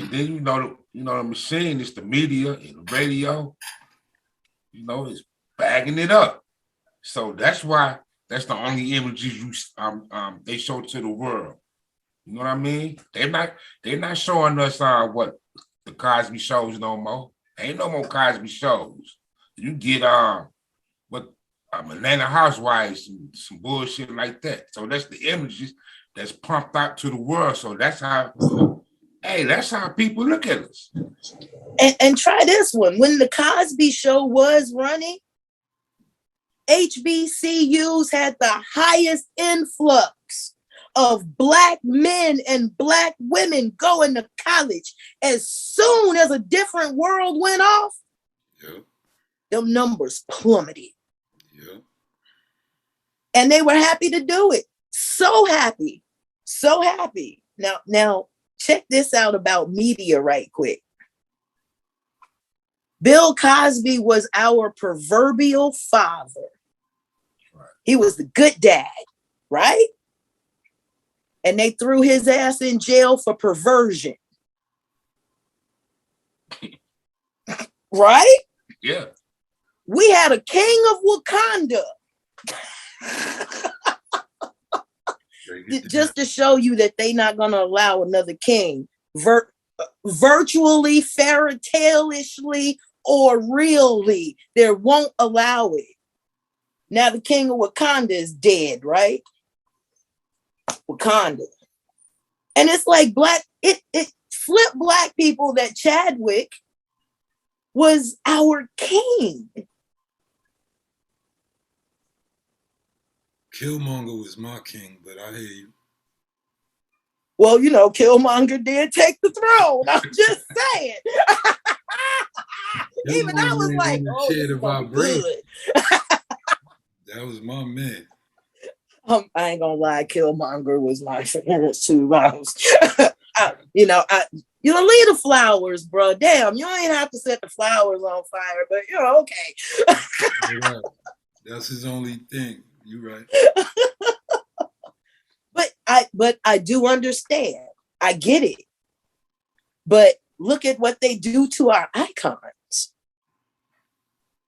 then you know the machine is the media and the radio. You know, it's bagging it up. So that's why that's the only images they show to the world. You know what I mean? They're not showing us what the Cosby shows no more. Ain't no more Cosby shows. You get Atlanta Housewives and some bullshit like that. So that's the images that's pumped out to the world. So that's how people look at us. And try this one. When the Cosby Show was running, HBCUs had the highest influx of black men and black women going to college. As soon as A Different World went off, them numbers plummeted. Yeah. And they were happy to do it. So happy. So happy. Now, check this out about media right quick. Bill Cosby was our proverbial father. Right. He was the good dad, right? And they threw his ass in jail for perversion. Right? Yeah. We had a king of Wakanda. Just to show you that they're not going to allow another king, virtually, fairy tale-ishly, or really, they won't allow it. Now the king of Wakanda is dead, right? Wakanda. And it's like it flipped black people that Chadwick was our king. Killmonger was my king, but I hear you. Well, you know, Killmonger did take the throne. I'm just saying. Even I was like, oh, this is gonna be good. That was my man. I ain't gonna lie, Killmonger was my favorite too. You know, leave the flowers, bro. Damn, you ain't have to set the flowers on fire, but you know, okay. Right. That's his only thing. You're right. But I do understand. I get it. But look at what they do to our icons.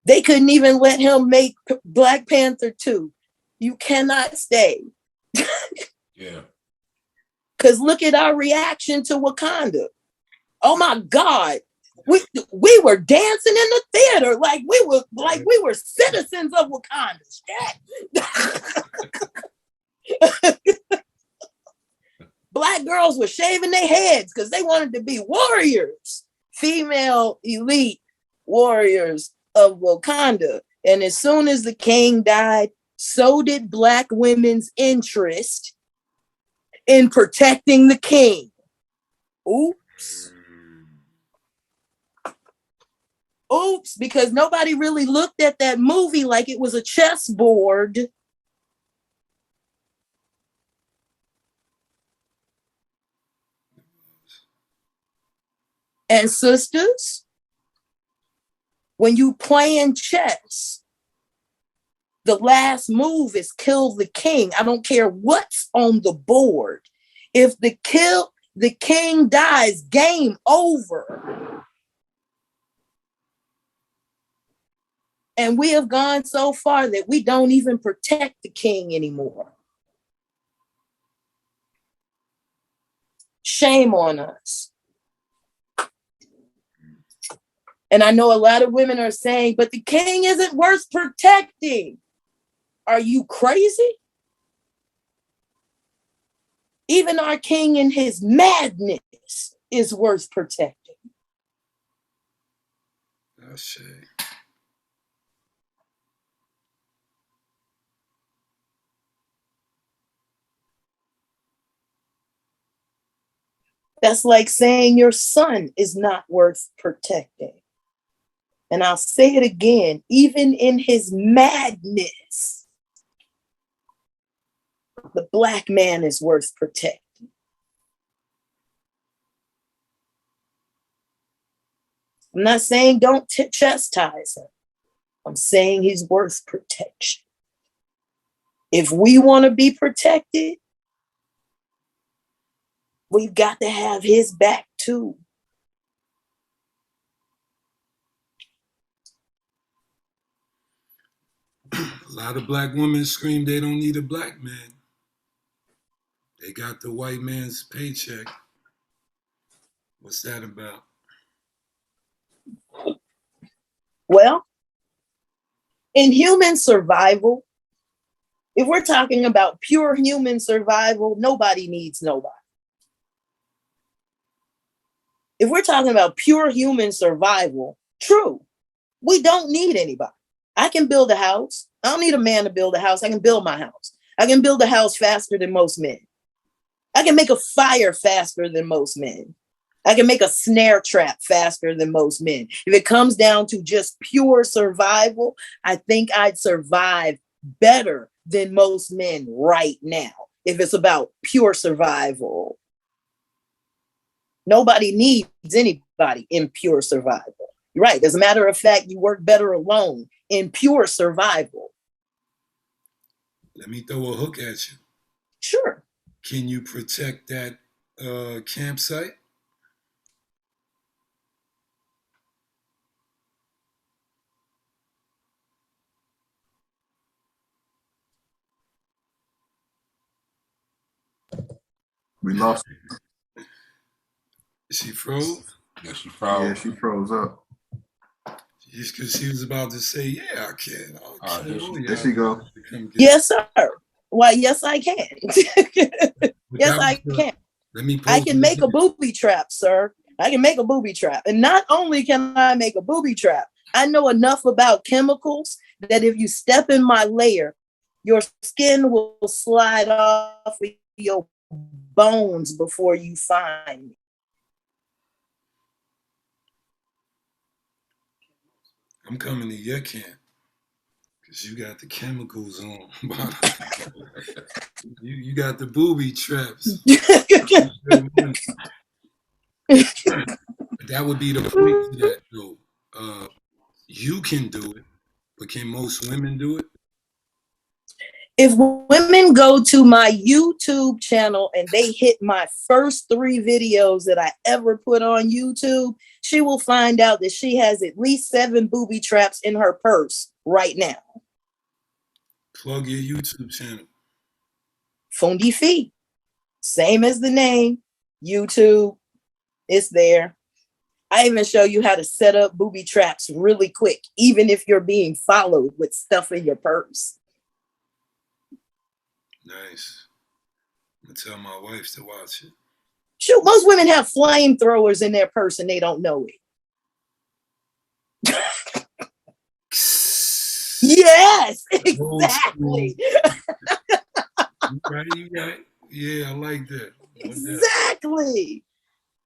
They couldn't even let him make Black Panther 2. You cannot stay. Yeah. Because look at our reaction to Wakanda. Oh my God. We were dancing in the theater like we were citizens of Wakanda. Black girls were shaving their heads because they wanted to be warriors, female elite warriors of Wakanda. And as soon as the king died, so did Black women's interest in protecting the king. Oops. Oops, because nobody really looked at that movie like it was a chessboard. And sisters, when you playing chess, the last move is kill the king. I don't care what's on the board. If the king dies, game over. And we have gone so far that we don't even protect the king anymore. Shame on us. And I know a lot of women are saying, but the king isn't worth protecting. Are you crazy? Even our king in his madness is worth protecting. That's shame. That's like saying your son is not worth protecting. And I'll say it again, even in his madness, the Black man is worth protecting. I'm not saying don't chastise him. I'm saying he's worth protection. If we want to be protected, we've got to have his back too. A lot of Black women scream they don't need a Black man. They got the white man's paycheck. What's that about? Well, in human survival, if we're talking about pure human survival, nobody needs nobody. If we're talking about pure human survival, true, we don't need anybody. I can build a house. I don't need a man to build a house. I can build my house. I can build a house faster than most men. I can make a fire faster than most men. I can make a snare trap faster than most men. If it comes down to just pure survival, I think I'd survive better than most men right now. If it's about pure survival. Nobody needs anybody in pure survival. You're right. As a matter of fact, you work better alone in pure survival. Let me throw a hook at you. Sure. Can you protect that campsite? We lost. She froze? Yeah, she froze. Yeah, she froze up. Just because she was about to say, yeah, I can. There she go. Yes, sir. Why, yes, I can. Yes, I can. I can make a booby trap, sir. I can make a booby trap. And not only can I make a booby trap, I know enough about chemicals that if you step in my layer, your skin will slide off of your bones before you find me. I'm coming to your camp because you got the chemicals on. you got the booby traps. That would be the point to that, though. You can do it, but can most women do it? If women go to my YouTube channel and they hit my first 3 videos that I ever put on YouTube, she will find out that she has at least 7 booby traps in her purse right now. Plug your YouTube channel. Fundi Fee. Same as the name. YouTube. It's there. I even show you how to set up booby traps really quick, even if you're being followed with stuff in your purse. Nice. I'm gonna tell my wife to watch it. Shoot, most women have flamethrowers in their purse and they don't know it. Yes, exactly. You right. Yeah, I like that. Exactly.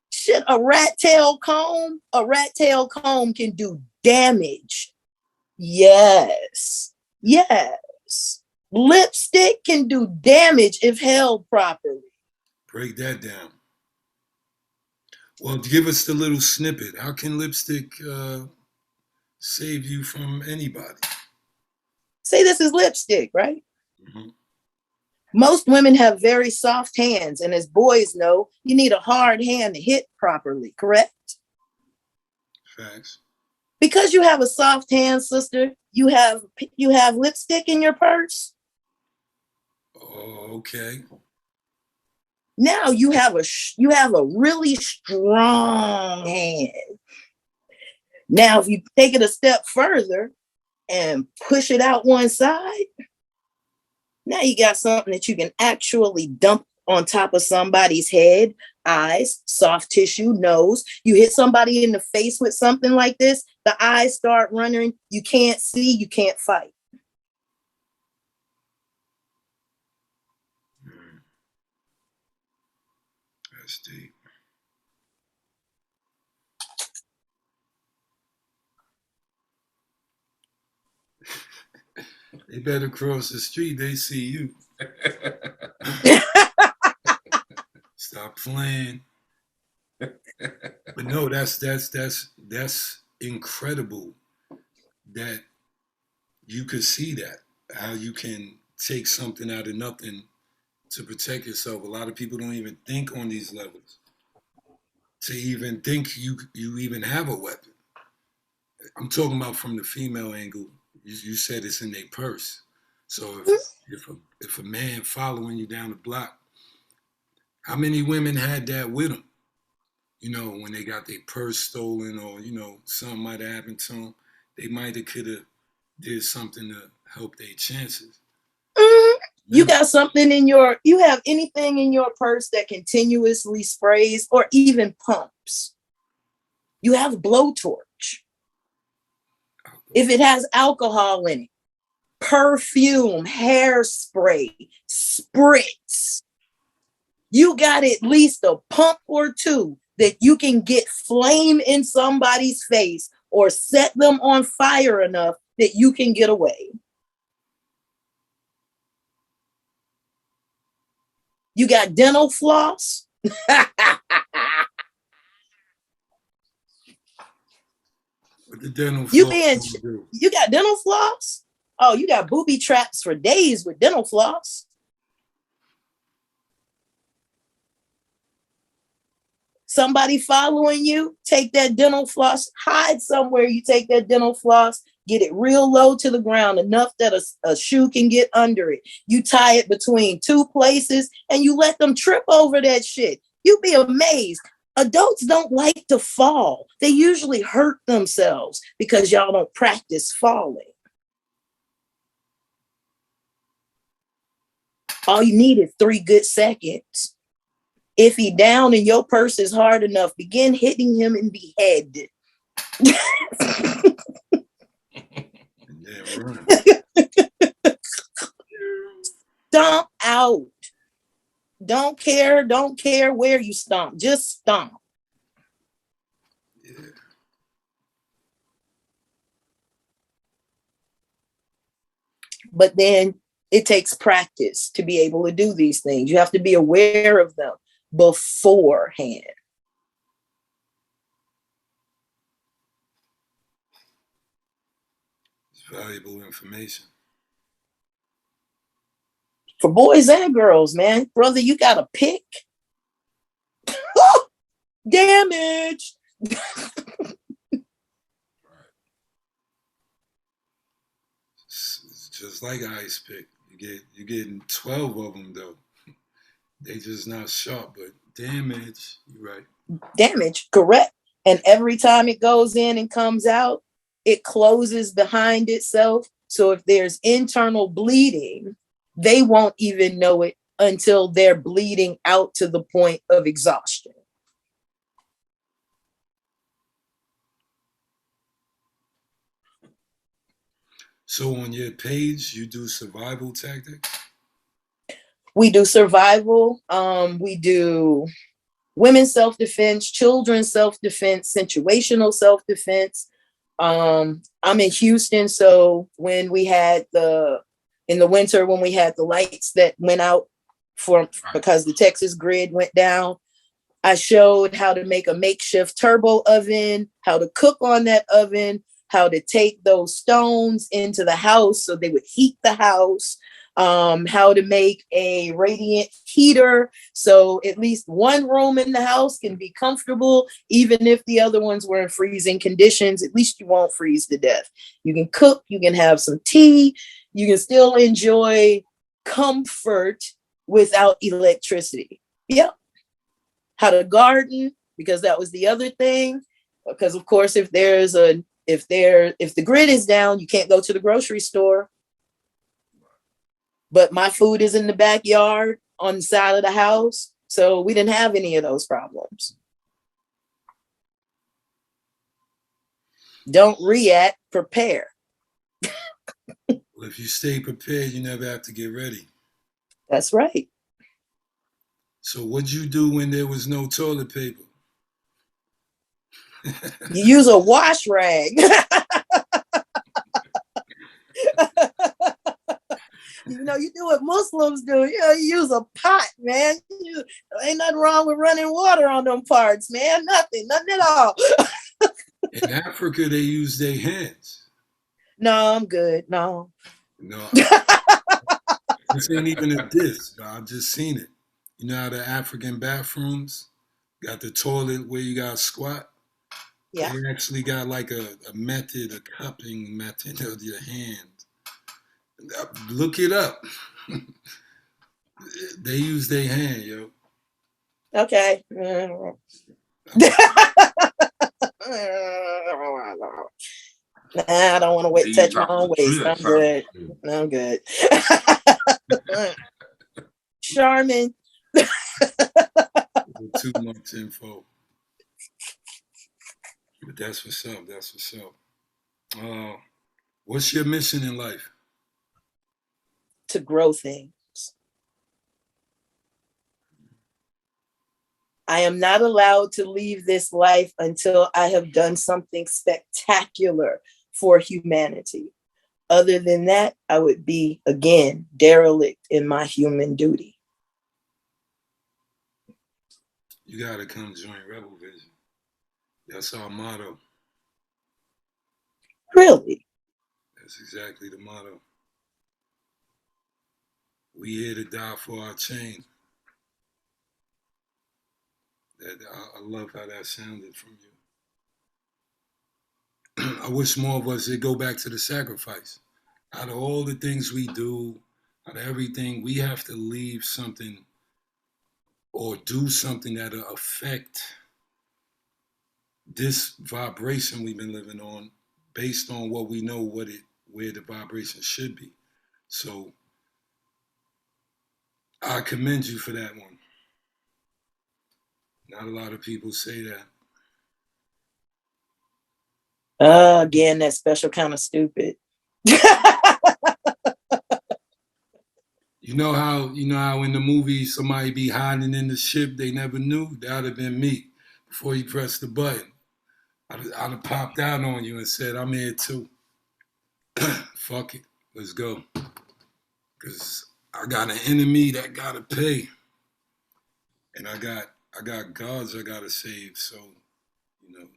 Shit, a rat tail comb can do damage. Yes. Yes. Lipstick can do damage if held properly. Break that down. Well, give us the little snippet. How can lipstick save you from anybody? Say this is lipstick, right? Mm-hmm. Most women have very soft hands, and as boys know, you need a hard hand to hit properly, correct? Facts. Because you have a soft hand, sister, you have lipstick in your purse. Oh, okay. Now you have a really strong hand. Now, if you take it a step further and push it out one side, now you got something that you can actually dump on top of somebody's head, eyes, soft tissue, nose. You hit somebody in the face with something like this, the eyes start running, you can't see, you can't fight. That's deep. They better cross the street, they see you. Stop playing. But no, that's incredible that you could see that, how you can take something out of nothing to protect yourself. A lot of people don't even think on these levels to even think you even have a weapon. I'm talking about from the female angle. You said it's in their purse. So if a man following you down the block, how many women had that with them? You know, when they got their purse stolen or, you know, something might have happened to them, they might have could have did something to help their chances. You got something you have anything in your purse that continuously sprays or even pumps. You have a blowtorch. If it has alcohol in it, perfume, hairspray, spritz, you got at least a pump or 2 that you can get flame in somebody's face or set them on fire enough that you can get away. You got dental floss. What the dental You floss do? you got dental floss? Oh, you got booby traps for days with dental floss. Somebody following you, take that dental floss, hide somewhere. You take that dental floss, get it real low to the ground, enough that a shoe can get under it. You tie it between two places and you let them trip over that shit. You'd be amazed. Adults don't like to fall. They usually hurt themselves because y'all don't practice falling. All you need is 3 good seconds. If he down and your purse is hard enough, begin hitting him in the head. Yeah, right. Stomp out. Don't care where you stomp. Just stomp. Yeah. But then it takes practice to be able to do these things. You have to be aware of them beforehand. It's valuable information. For boys and girls, man. Brother, you got a pick. Oh, damage. It's just like an ice pick. You're getting 12 of them though. They just not sharp, but damage. You're right. Damage, correct. And every time it goes in and comes out, it closes behind itself. So if there's internal bleeding, they won't even know it until they're bleeding out to the point of exhaustion. So on your page, you do survival tactics? We do survival. We do women's self-defense, children's self-defense, situational self-defense. I'm in Houston, so when we had in the winter, when we had the lights that went out because the Texas grid went down, I showed how to make a makeshift turbo oven, how to cook on that oven, how to take those stones into the house so they would heat the house, how to make a radiant heater so at least one room in the house can be comfortable, even if the other ones were in freezing conditions. At least you won't freeze to death. You can cook, you can have some tea, you can still enjoy comfort without electricity. Yep. How to garden, because that was the other thing. Because of course, if the grid is down, you can't go to the grocery store. But my food is in the backyard on the side of the house. So we didn't have any of those problems. Don't react, prepare. Well, if you stay prepared, you never have to get ready. That's right. So what'd you do when there was no toilet paper? You use a wash rag. You know, you do what Muslims do. You know, you use a pot, man. Ain't nothing wrong with running water on them parts, man. Nothing at all. In Africa, they use their hands. No, I'm good. No. No, this ain't even a diss, but I've just seen it. You know how the African bathrooms got the toilet where you got to squat? Yeah. They actually got like a method, a cupping method of your hand. Look it up. They use their hand, yo. Okay. I don't want to touch my own waist. I'm good. I'm good. Charmin. Too much info. But that's what's up. That's what's up. What's your mission in life? To grow things. I am not allowed to leave this life until I have done something spectacular for humanity. Other than that, I would be, again, derelict in my human duty. You got to come join Rebel Vision. That's our motto. Really? That's exactly the motto. We here to die for our change. I love how that sounded from you. I wish more of us would go back to the sacrifice. Out of all the things we do, out of everything, we have to leave something or do something that'll affect this vibration we've been living on based on what we know where the vibration should be. So I commend you for that one. Not a lot of people say that. Again, that special kind of stupid. You know how in the movie somebody be hiding in the ship they never knew? That'd have been me before you pressed the button. I'd have popped out on you and said, I'm here too. Fuck it. Let's go. Because I got an enemy that gotta pay. And I got gods I gotta save. So, you know,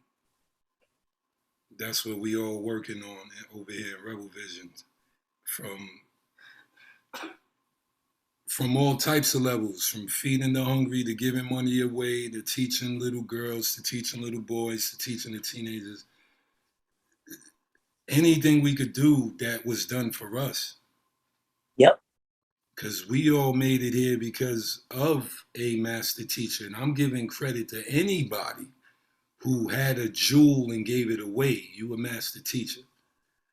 that's what we all working on over here at Rebel Vision. From all types of levels, from feeding the hungry to giving money away, to teaching little girls, to teaching little boys, to teaching the teenagers. Anything we could do that was done for us. Yep. Because we all made it here because of a master teacher. And I'm giving credit to anybody who had a jewel and gave it away. You a master teacher.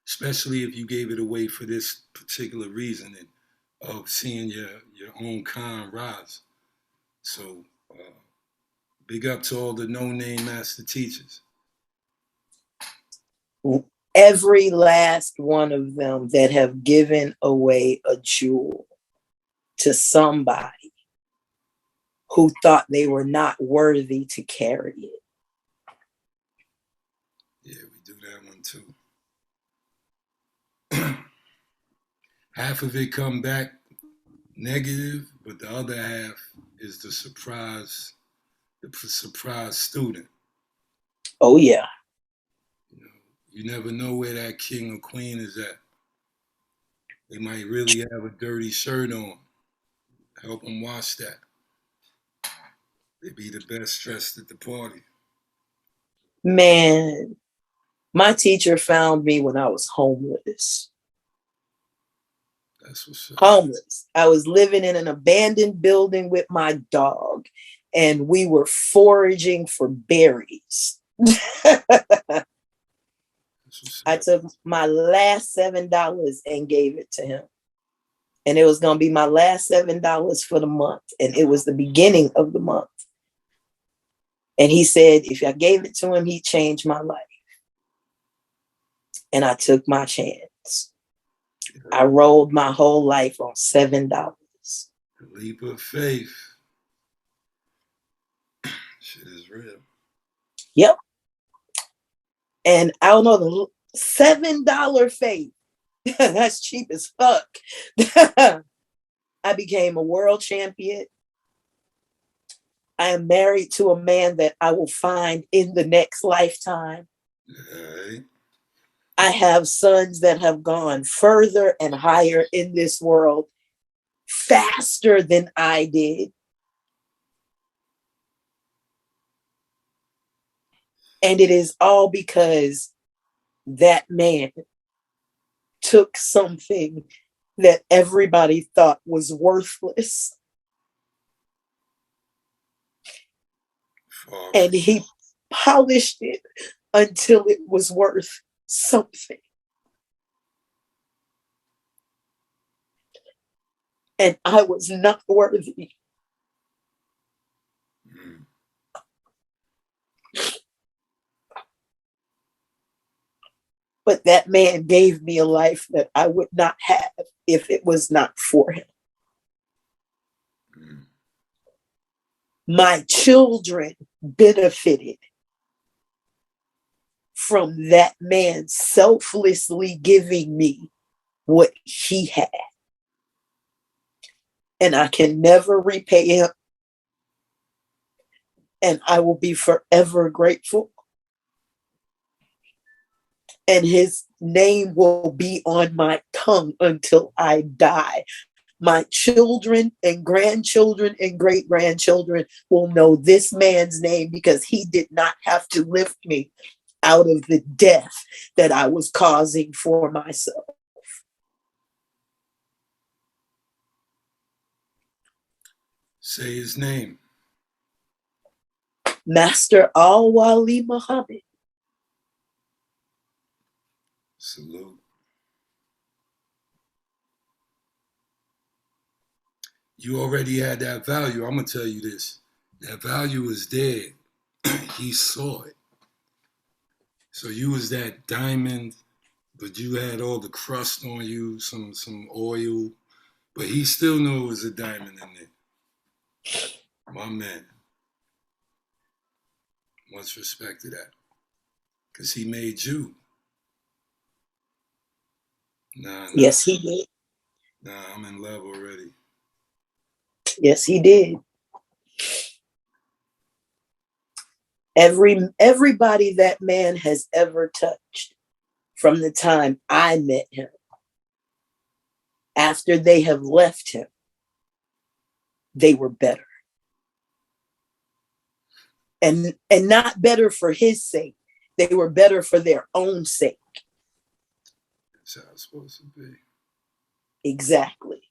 Especially if you gave it away for this particular reason of seeing your own kind rise. So big up to all the no-name master teachers. Every last one of them that have given away a jewel to somebody who thought they were not worthy to carry it. Yeah, we do that one too. Half of it come back negative, but the other half is the surprise student. Oh yeah. You never know where that king or queen is at. They might really have a dirty shirt on. Help them wash that. They be the best dressed at the party. Man, my teacher found me when I was homeless. That's what's up. Homeless. I was living in an abandoned building with my dog, and we were foraging for berries. I took my last $7 and gave it to him. And it was going to be my last $7 for the month. And it was the beginning of the month. And he said, if I gave it to him, he'd change my life. And I took my chance. I rolled my whole life on $7. The leap of faith. Shit is real. Yep. And I don't know, the $7 faith. That's cheap as fuck. I became a world champion. I am married to a man that I will find in the next lifetime. Right. I have sons that have gone further and higher in this world faster than I did. And it is all because that man took something that everybody thought was worthless. And he polished it until it was worth something. And I was not worthy. But that man gave me a life that I would not have if it was not for him. My children benefited from that man selflessly giving me what he had. And I can never repay him. And I will be forever grateful. and his name will be on my tongue until I die. My children and grandchildren and great grandchildren will know this man's name because he did not have to lift me out of the death that I was causing for myself. Say his name. Master Al-Wali Muhammad. Salute. You already had that value. I'm going to tell you this. That value is there. He saw it. So you was that diamond, but you had all the crust on you, some oil, but he still knew it was a diamond in there. My man. Much respect to that. Because he made you. Nah. Yes, he did. Nah, I'm in love already. Yes, he did. Everybody that man has ever touched from the time I met him, after they have left him, they were better. And not better for his sake. They were better for their own sake. That's how it's supposed to be. Exactly.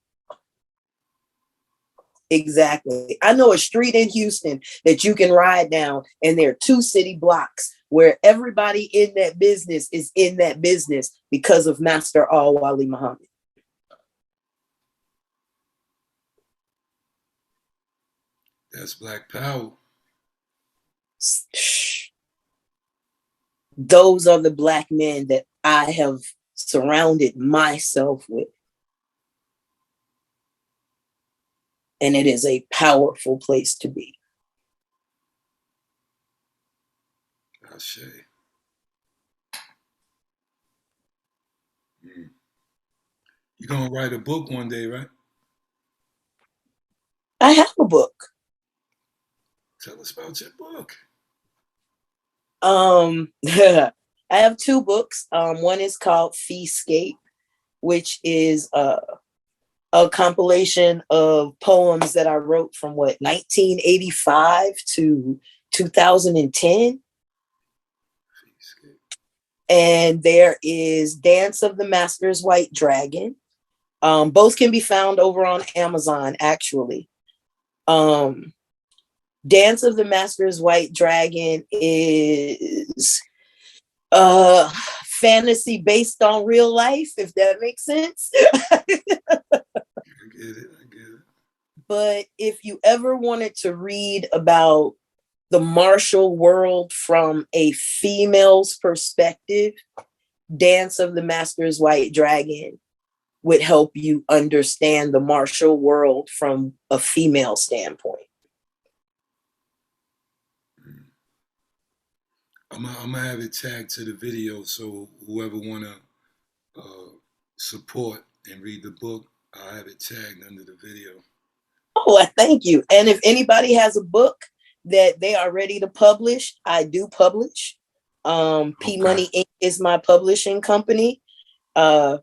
Exactly. I know a street in Houston that you can ride down, and there are 2 city blocks where everybody in that business is in that business because of Master Al-Wali Muhammad. That's Black Power. Those are the Black men that I have surrounded myself with. And it is a powerful place to be. Ashe. You're going to write a book one day, right? I have a book. Tell us about your book. I have 2 books. One is called Feescape, which is a compilation of poems that I wrote from 1985 to 2010. And there is Dance of the Master's White Dragon. Both can be found over on Amazon, actually. Dance of the Master's White Dragon is fantasy based on real life, if that makes sense. I get it. But if you ever wanted to read about the martial world from a female's perspective, Dance of the Master's White Dragon would help you understand the martial world from a female standpoint. I'm gonna have it tagged to the video, so whoever wanna support and read the book, I'll have it tagged under the video. Oh, I thank you. And if anybody has a book that they are ready to publish, I do publish. P Money Inc. is my publishing company.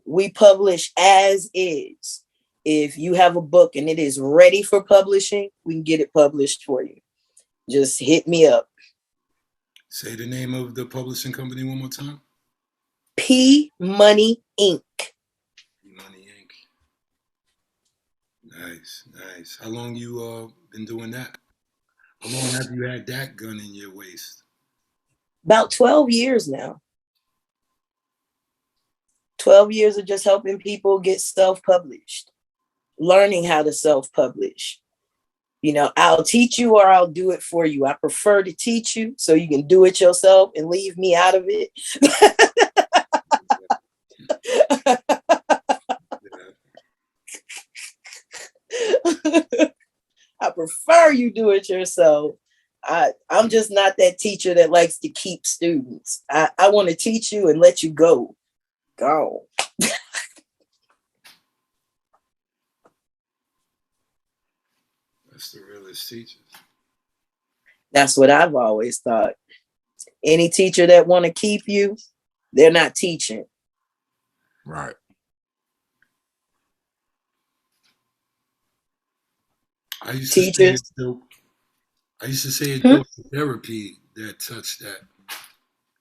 We publish as is. If you have a book and it is ready for publishing, we can get it published for you. Just hit me up. Say the name of the publishing company one more time. P Money Inc. P Money Inc. Nice. How long you been doing that? How long have you had that gun in your waist? About 12 years now. 12 years of just helping people get self-published, learning how to self-publish. You know, I'll teach you or I'll do it for you. I prefer to teach you so you can do it yourself and leave me out of it. I prefer you do it yourself. I'm just not that teacher that likes to keep students. I want to teach you and let you go. Go. That's the realest teachers. That's what I've always thought. Any teacher that want to keep you, They're not teaching. Right. I used to say Teachers. it's dope. I used to say it dope therapy that touched that.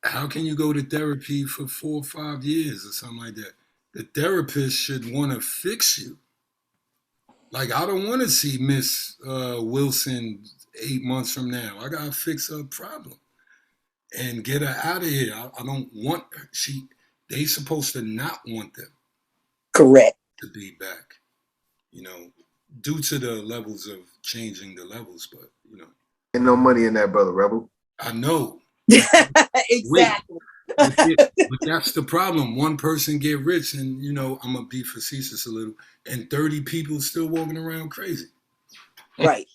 How can you go to therapy for 4 or 5 years or something like that? The therapist should want to fix you. Like, I don't want to see Miss Wilson 8 months from now. I gotta fix her problem and get her out of here. I don't want her. They supposed to not want them Correct. to be back, due to the levels of changing the levels, but Ain't no money in that, brother Rebel. I know. Exactly. But that's the problem. One person get rich and, I'm going to be facetious a little, and 30 people still walking around crazy. Right.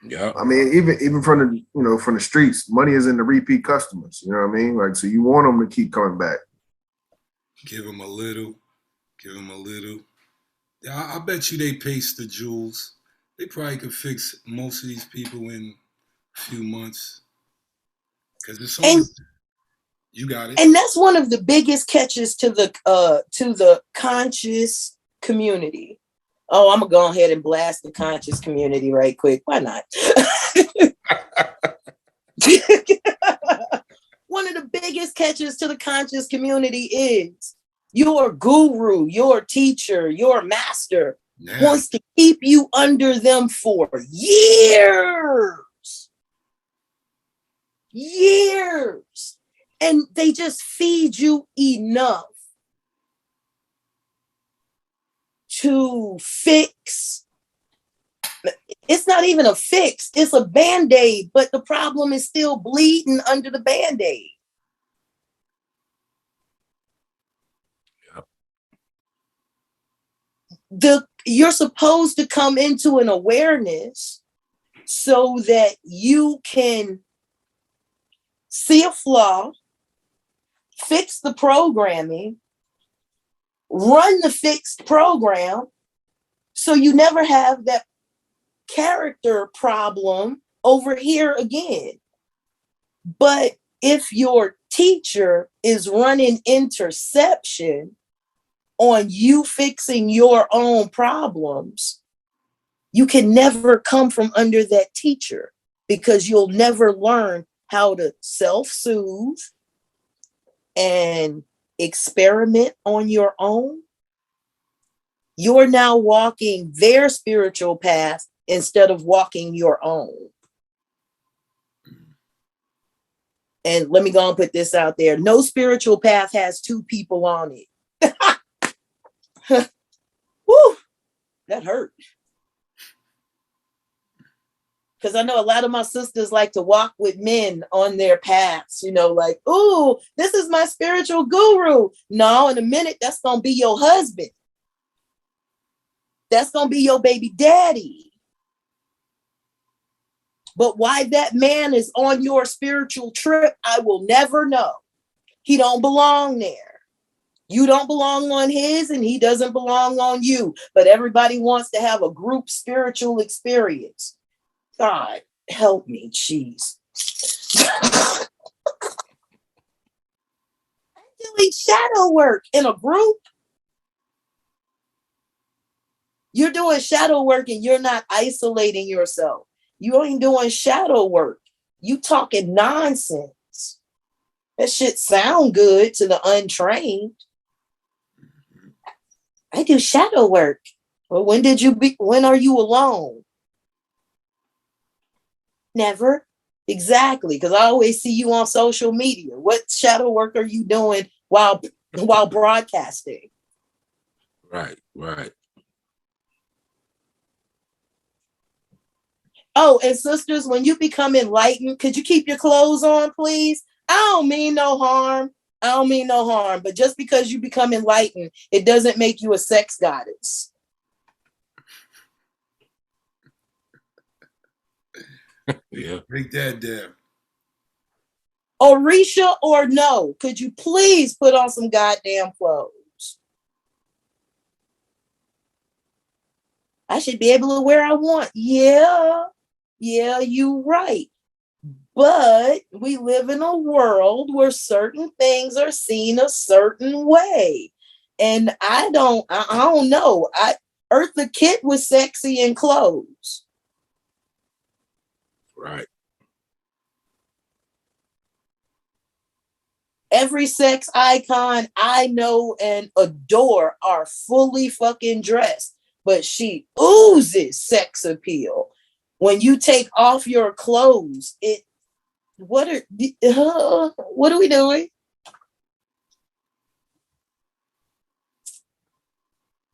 Yeah. I mean, even from the streets, money is in the repeat customers. You know what I mean? Like, so you want them to keep coming back. Give them a little. I bet you they paste the jewels. They probably could fix most of these people in a few months. Because it's only... You got it. And that's one of the biggest catches to the conscious community. Oh, I'm gonna go ahead and blast the conscious community right quick. Why not? One of the biggest catches to the conscious community is your guru, your teacher, your master wants to keep you under them for years. And they just feed you enough to fix. It's not even a fix, it's a Band-Aid, but the problem is still bleeding under the Band-Aid. Yep. You're supposed to come into an awareness so that you can see a flaw, fix the programming, run the fixed program, so you never have that character problem over here again. But if your teacher is running interception on you fixing your own problems, you can never come from under that teacher because you'll never learn how to self-soothe and experiment on your own. You're now walking their spiritual path instead of walking your own. And let me go and put this out there. No spiritual path has two people on it. Woo, that hurt. Because I know a lot of my sisters like to walk with men on their paths, like, ooh, this is my spiritual guru. No, in a minute, that's going to be your husband. That's going to be your baby daddy. But why that man is on your spiritual trip, I will never know. He don't belong there. You don't belong on his, and he doesn't belong on you. But everybody wants to have a group spiritual experience. God, help me, jeez. I'm doing shadow work in a group. You're doing shadow work and you're not isolating yourself. You ain't doing shadow work. You talking nonsense. That shit sound good to the untrained. I do shadow work. Well, when are you alone? Never. Exactly. Because I always see you on social media. What shadow work are you doing while broadcasting? Right. Oh, and sisters, when you become enlightened, could you keep your clothes on, please? I don't mean no harm. But just because you become enlightened, it doesn't make you a sex goddess. Yeah. Break that down. Orisha or no, could you please put on some goddamn clothes? I should be able to wear I want. Yeah, you right. But we live in a world where certain things are seen a certain way. And I don't know. Eartha Kitt was sexy in clothes. Right. Every sex icon I know and adore are fully fucking dressed, but she oozes sex appeal. When you take off your clothes, what are we doing?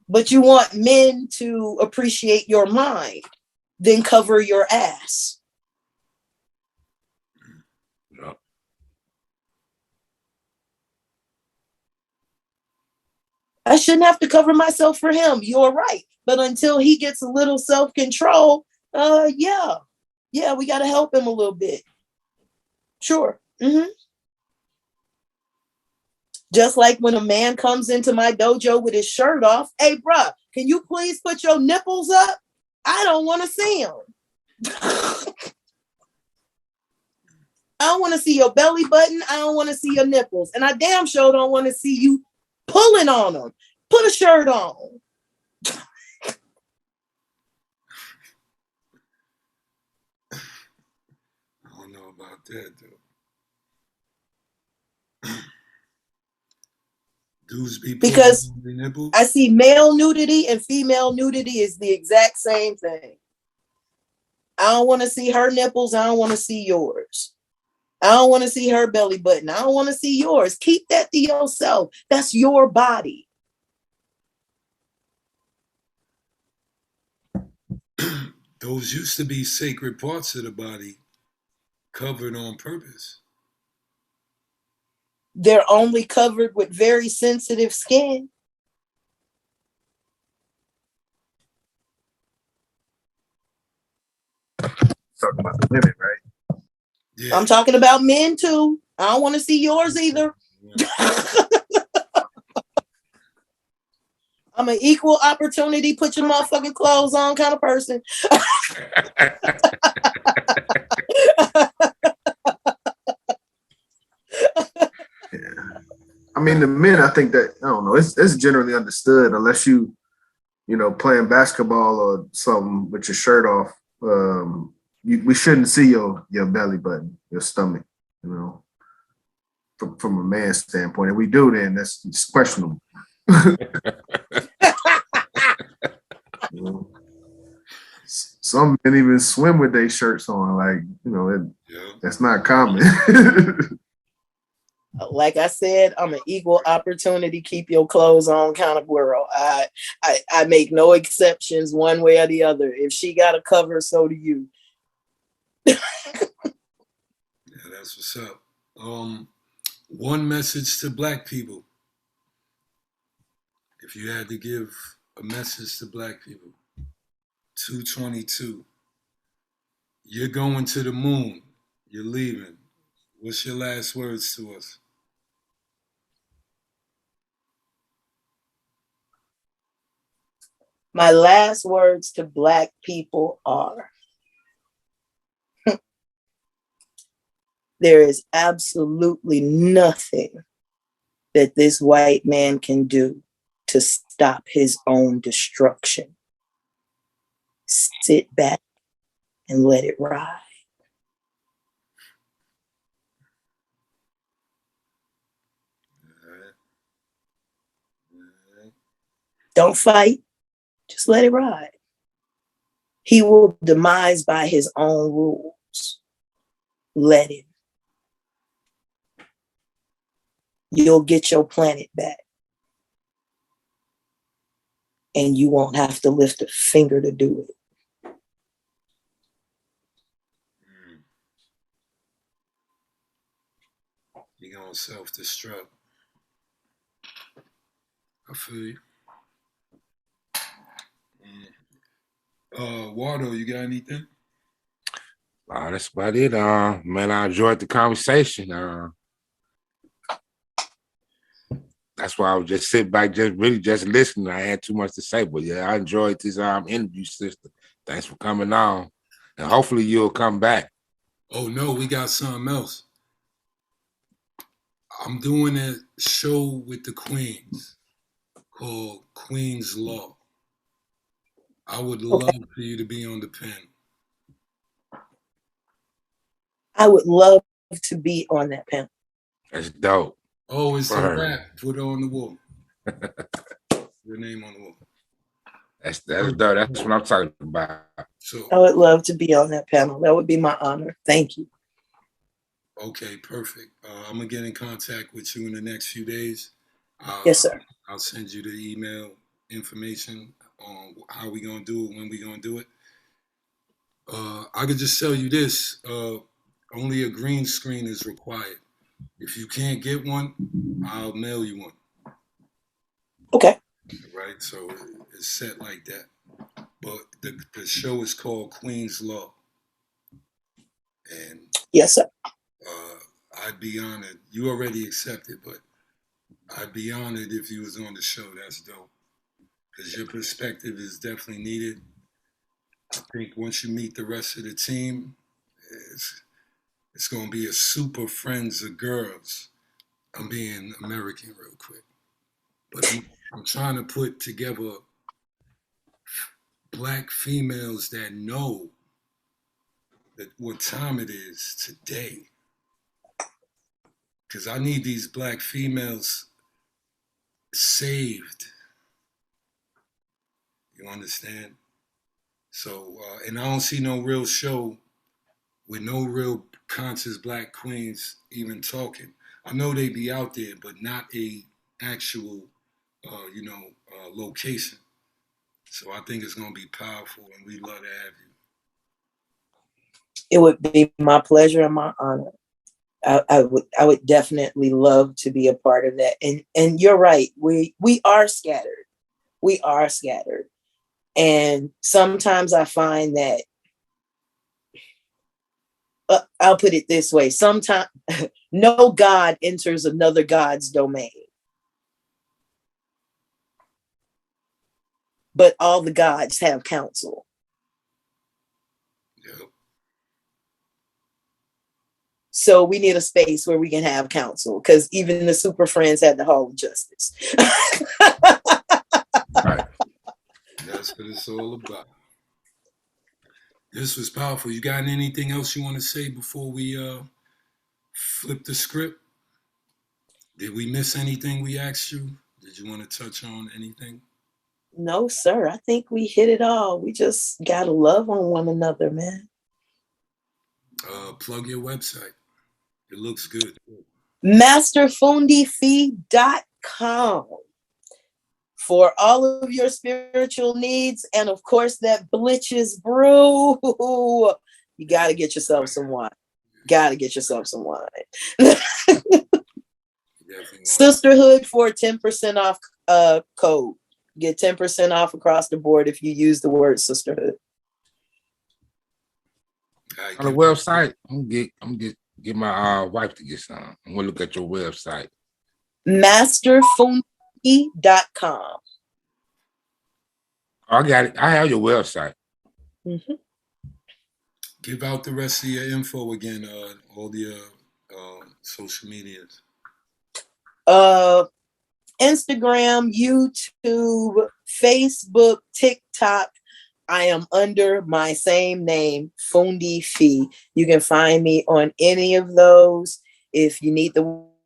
But you want men to appreciate your mind, then cover your ass. Yeah. I shouldn't have to cover myself for him. You're right. But until he gets a little self-control, yeah, we got to help him a little bit. Sure. Mm-hmm. Just like when a man comes into my dojo with his shirt off, hey, bruh, can you please put your nipples up? I don't want to see them. I don't want to see your belly button. I don't want to see your nipples. And I damn sure don't want to see you pulling on them. Put a shirt on. I don't know about that, though. Dudes be because the nipples? I see male nudity and female nudity is the exact same thing. I don't want to see her nipples. I don't want to see yours. I don't want to see her belly button. I don't want to see yours. Keep that to yourself. That's your body. Those used to be sacred parts of the body covered on purpose. They're only covered with very sensitive skin. Talking about the women, right? Yeah. I'm talking about men too. I don't want to see yours either. I'm an equal opportunity, put your motherfucking clothes on kind of person. Yeah. I mean, the men, I think that, I don't know, it's generally understood unless you know, playing basketball or something with your shirt off. We shouldn't see your belly button, your stomach, you know, from a man's standpoint. If we do, then it's questionable. You know? Some men even swim with their shirts on, like, you know, that's not common. Like I said, I'm an equal opportunity, keep your clothes on kind of girl. I make no exceptions one way or the other. If she got a cover, so do you. Yeah, that's what's up. One message to Black people. If you had to give a message to Black people, 222. You're going to the moon. You're leaving. What's your last words to us? My last words to Black people are, there is absolutely nothing that this white man can do to stop his own destruction. Sit back and let it ride. Don't fight. Just let it ride. He will demise by his own rules. Let him. You'll get your planet back. And you won't have to lift a finger to do it. You're going to self-destruct. I feel you. Wardo, you got anything? That's about it. Man, I enjoyed the conversation. That's why I was just sitting back, just listening. I had too much to say, but yeah, I enjoyed this interview, sister. Thanks for coming on, and hopefully you'll come back. Oh no, we got something else. I'm doing a show with the Queens called Queen's Law. I would love for you to be on the pen. I would love to be on that panel. That's dope. Oh, it's a Word. rap. Put it on the wall. Your name on the wall. That's dope. That's what I'm talking about. So I would love to be on that panel. That would be my honor. Thank you. okay, perfect. I'm gonna get in contact with you in the next few days. Yes, sir. I'll send you the email information on how we gonna do it, when we gonna do it. I could just tell you this, only a green screen is required. If you can't get one, I'll mail you one. Okay. Right, so it's set like that. But the show is called Queen's Law. And yes, sir. I'd be honored. You already accepted, but I'd be honored if you was on the show. That's dope. Because your perspective is definitely needed. I think once you meet the rest of the team, it's going to be a super friends of girls. I'm being American real quick. But I'm trying to put together Black females that know that what time it is today. Because I need these Black females saved. You understand? So, and I don't see no real show with no real conscious Black queens even talking. I know they be out there, but not a actual, location. So I think it's gonna be powerful, and we'd love to have you. It would be my pleasure and my honor. I would definitely love to be a part of that. And you're right. We are scattered. We are scattered. And sometimes I find that, I'll put it this way. Sometimes no God enters another God's domain. But all the gods have counsel. Yep. So we need a space where we can have counsel, because even the super friends had the Hall of Justice. Right. That's what it's all about. This was powerful. You got anything else you want to say before we flip the script? Did we miss anything we asked you? Did you want to touch on anything? No, sir. I think we hit it all. We just got to love on one another, man. Plug your website. It looks good. MasterFundiFee.com for all of your spiritual needs. And of course, that Blitch's brew. You got to get yourself some wine. Got to get yourself some wine. Sisterhood for a 10% off code. Get 10% off across the board if you use the word sisterhood. On the website, I'm gonna get my wife to get some. I'm gonna look at your website. MasterFundi.com. I got it. I have your website. Mm-hmm. Give out the rest of your info again, all the social medias. Instagram, YouTube, Facebook, TikTok. I am under my same name, Fundi Fee. You can find me on any of those. If you need the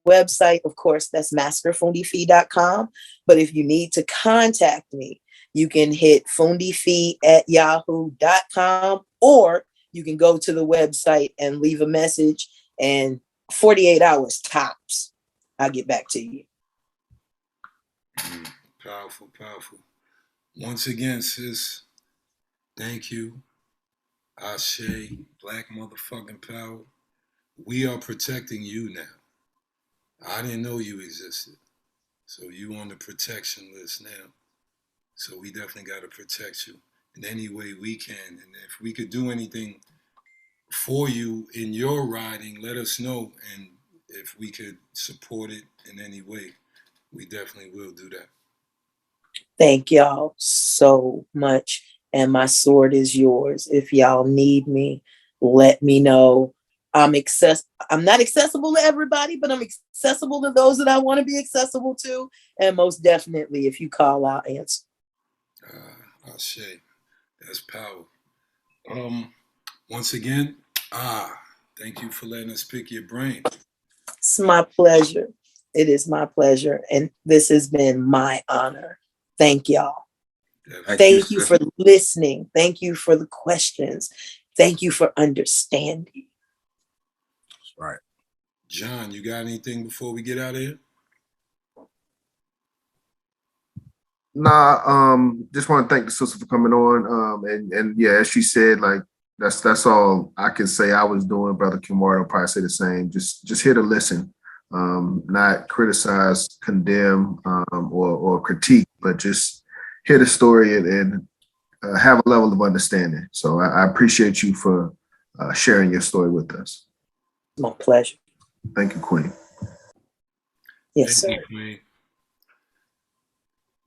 website, of course, that's masterfundifee.com. But if you need to contact me, you can hit fundifee@yahoo.com, or you can go to the website and leave a message, and 48 hours tops, I'll get back to you. Powerful, powerful. Once again, sis, thank you. Ashe, Black motherfucking power. We are protecting you now. I didn't know you existed. So you on the protection list now. So we definitely got to protect you in any way we can. And if we could do anything for you in your riding, let us know. And if we could support it in any way, we definitely will do that. Thank y'all so much. And my sword is yours. If y'all need me, let me know. I'm not accessible to everybody, but I'm accessible to those that I want to be accessible to. And most definitely, if you call, I'll answer. I'll say that's power. Once again, thank you for letting us pick your brain. It's my pleasure. It is my pleasure. And this has been my honor. Thank y'all. Thank you for listening. Thank you for the questions. Thank you for understanding. That's right. John, you got anything before we get out of here? Nah, just want to thank the sister for coming on. And yeah, as she said, like that's all I can say I was doing. Brother KENWARDO probably say the same. Just here to listen, not criticize, condemn, or critique, but just hear the story and have a level of understanding. So I appreciate you for sharing your story with us. My pleasure. Thank you, Queen. Yes, Thank sir. you, Queen.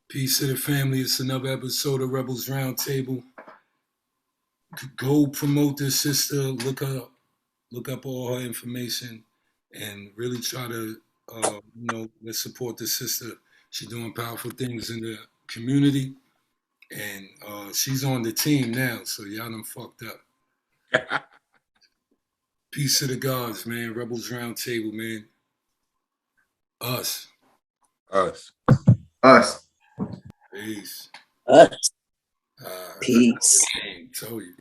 Peace to the family. It's another episode of Rebels Roundtable. Go promote this sister. Look up all her information, and really try to, let's support this sister. She's doing powerful things in the community, and she's on the team now. So y'all done fucked up. Peace to the gods, man. Rebels Roundtable, man. Us. Peace. Us. Peace. Told you.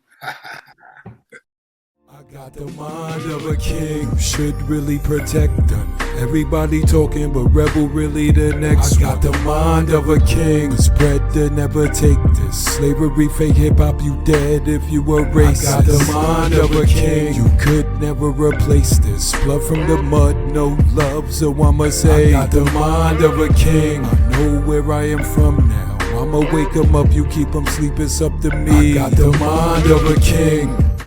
I got the mind of a king, should really protect them. Everybody talking, but Rebel really the next. I got the mind of a king, spread to never take this. Slavery, fake hip hop, you dead if you were racist. I got the mind of a king, you could never replace this. Blood from the mud, no love, so I'ma say I got the mind of a king. I know where I am from now. I'ma wake 'em up, you keep 'em sleep, it's up to me. I got the mind of a king.